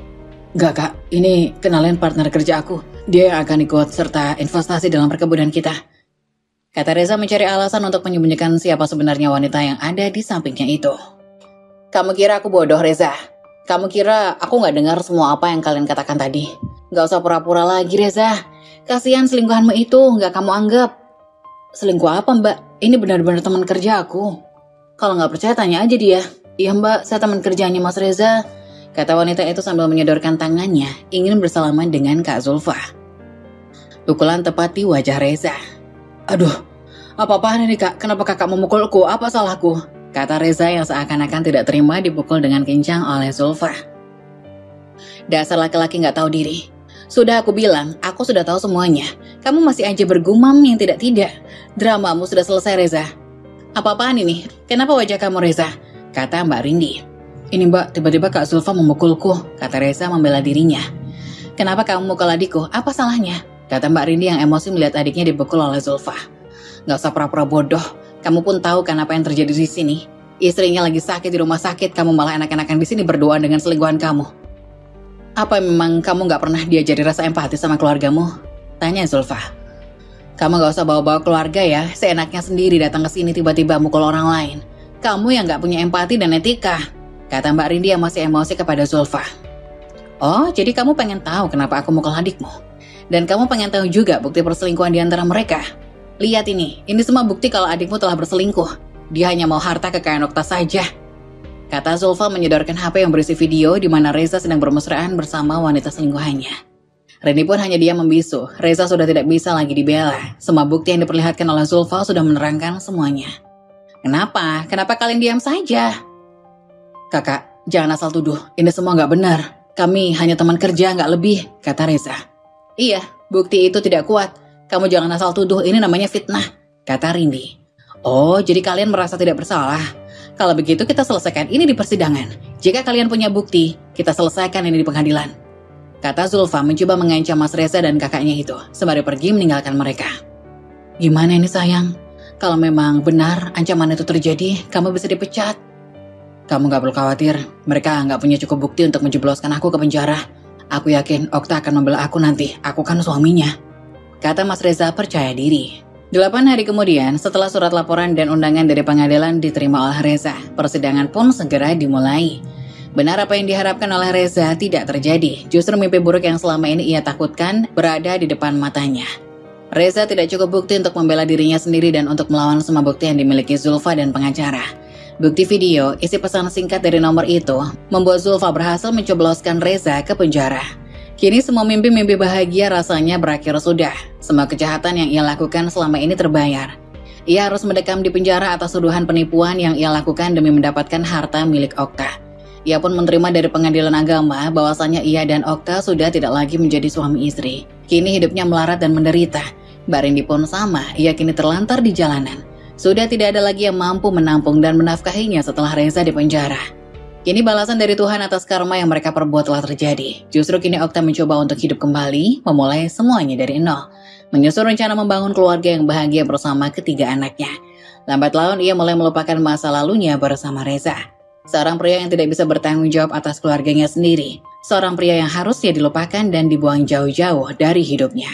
Enggak kak, ini kenalin partner kerja aku. Dia yang akan ikut serta investasi dalam perkebunan kita. Kata Reza mencari alasan untuk menyembunyikan siapa sebenarnya wanita yang ada di sampingnya itu. Kamu kira aku bodoh Reza? Kamu kira aku gak dengar semua apa yang kalian katakan tadi? Gak usah pura-pura lagi Reza. Kasihan selingkuhanmu itu gak kamu anggap. Selingkuh apa mbak? Ini benar-benar teman kerja aku. Kalau nggak percaya tanya aja dia. Iya mbak, saya teman kerjanya Mas Reza, kata wanita itu sambil menyodorkan tangannya, ingin bersalaman dengan Kak Zulfa. Pukulan tepat di wajah Reza. Aduh, apa-apaan ini kak? Kenapa kakak memukulku? Apa salahku? Kata Reza yang seakan-akan tidak terima dipukul dengan kencang oleh Zulfa. Dasar laki-laki nggak tahu diri. Sudah aku bilang, aku sudah tahu semuanya. Kamu masih aja bergumam yang tidak-tidak. Dramamu sudah selesai Reza. Apa-apaan ini? Kenapa wajah kamu Reza? Kata Mbak Rindi. Ini mbak, tiba-tiba Kak Zulfa memukulku, kata Reza membela dirinya. Kenapa kamu mukul adikku? Apa salahnya? Kata Mbak Rindi yang emosi melihat adiknya dipukul oleh Zulfa. Gak usah pura-pura bodoh. Kamu pun tahu kan apa yang terjadi di sini. Istrinya lagi sakit di rumah sakit, kamu malah enak-enakan di sini berduaan dengan selingkuhan kamu. Apa memang kamu gak pernah diajari rasa empati sama keluargamu? Tanya Zulfa. Kamu gak usah bawa-bawa keluarga ya, seenaknya sendiri datang ke sini tiba-tiba mukul orang lain. Kamu yang gak punya empati dan etika, kata Mbak Rindi yang masih emosi kepada Zulfa. Oh, jadi kamu pengen tahu kenapa aku mukul adikmu? Dan kamu pengen tahu juga bukti perselingkuhan di antara mereka? Lihat ini semua bukti kalau adikmu telah berselingkuh. Dia hanya mau harta kekayaan Okta saja. Kata Zulfa menyodorkan HP yang berisi video di mana Reza sedang bermesraan bersama wanita selingkuhannya. Reni pun hanya diam membisu. Reza sudah tidak bisa lagi dibela. Semua bukti yang diperlihatkan oleh Zulfa sudah menerangkan semuanya. Kenapa? Kenapa kalian diam saja? Kakak, jangan asal tuduh. Ini semua nggak benar. Kami hanya teman kerja, nggak lebih, kata Reza. Iya, bukti itu tidak kuat. Kamu jangan asal tuduh, ini namanya fitnah, kata Rindi. Oh, jadi kalian merasa tidak bersalah? Kalau begitu kita selesaikan ini di persidangan. Jika kalian punya bukti, kita selesaikan ini di pengadilan. Kata Zulfa mencoba mengancam Mas Reza dan kakaknya itu, sembari pergi meninggalkan mereka. Gimana ini sayang? Kalau memang benar ancaman itu terjadi, kamu bisa dipecat. Kamu gak perlu khawatir, mereka gak punya cukup bukti untuk menjebloskan aku ke penjara. Aku yakin Okta akan membela aku nanti, aku kan suaminya. Kata Mas Reza percaya diri. 8 hari kemudian, setelah surat laporan dan undangan dari pengadilan diterima oleh Reza, persidangan pun segera dimulai. Benar apa yang diharapkan oleh Reza tidak terjadi, justru mimpi buruk yang selama ini ia takutkan berada di depan matanya. Reza tidak cukup bukti untuk membela dirinya sendiri dan untuk melawan semua bukti yang dimiliki Zulfa dan pengacara. Bukti video, isi pesan singkat dari nomor itu, membuat Zulfa berhasil mencobloskan Reza ke penjara. Kini semua mimpi-mimpi bahagia rasanya berakhir sudah. Semua kejahatan yang ia lakukan selama ini terbayar. Ia harus mendekam di penjara atas tuduhan penipuan yang ia lakukan demi mendapatkan harta milik Okta. Ia pun menerima dari pengadilan agama bahwasannya ia dan Okta sudah tidak lagi menjadi suami istri. Kini hidupnya melarat dan menderita. Mbak Rindi pun sama, ia kini terlantar di jalanan. Sudah tidak ada lagi yang mampu menampung dan menafkahinya setelah Reza di penjara. Kini balasan dari Tuhan atas karma yang mereka perbuat telah terjadi. Justru kini Okta mencoba untuk hidup kembali, memulai semuanya dari nol. Menyusun rencana membangun keluarga yang bahagia bersama ketiga anaknya. Lambat laun ia mulai melupakan masa lalunya bersama Reza. Seorang pria yang tidak bisa bertanggung jawab atas keluarganya sendiri. Seorang pria yang harusnya dilupakan dan dibuang jauh-jauh dari hidupnya.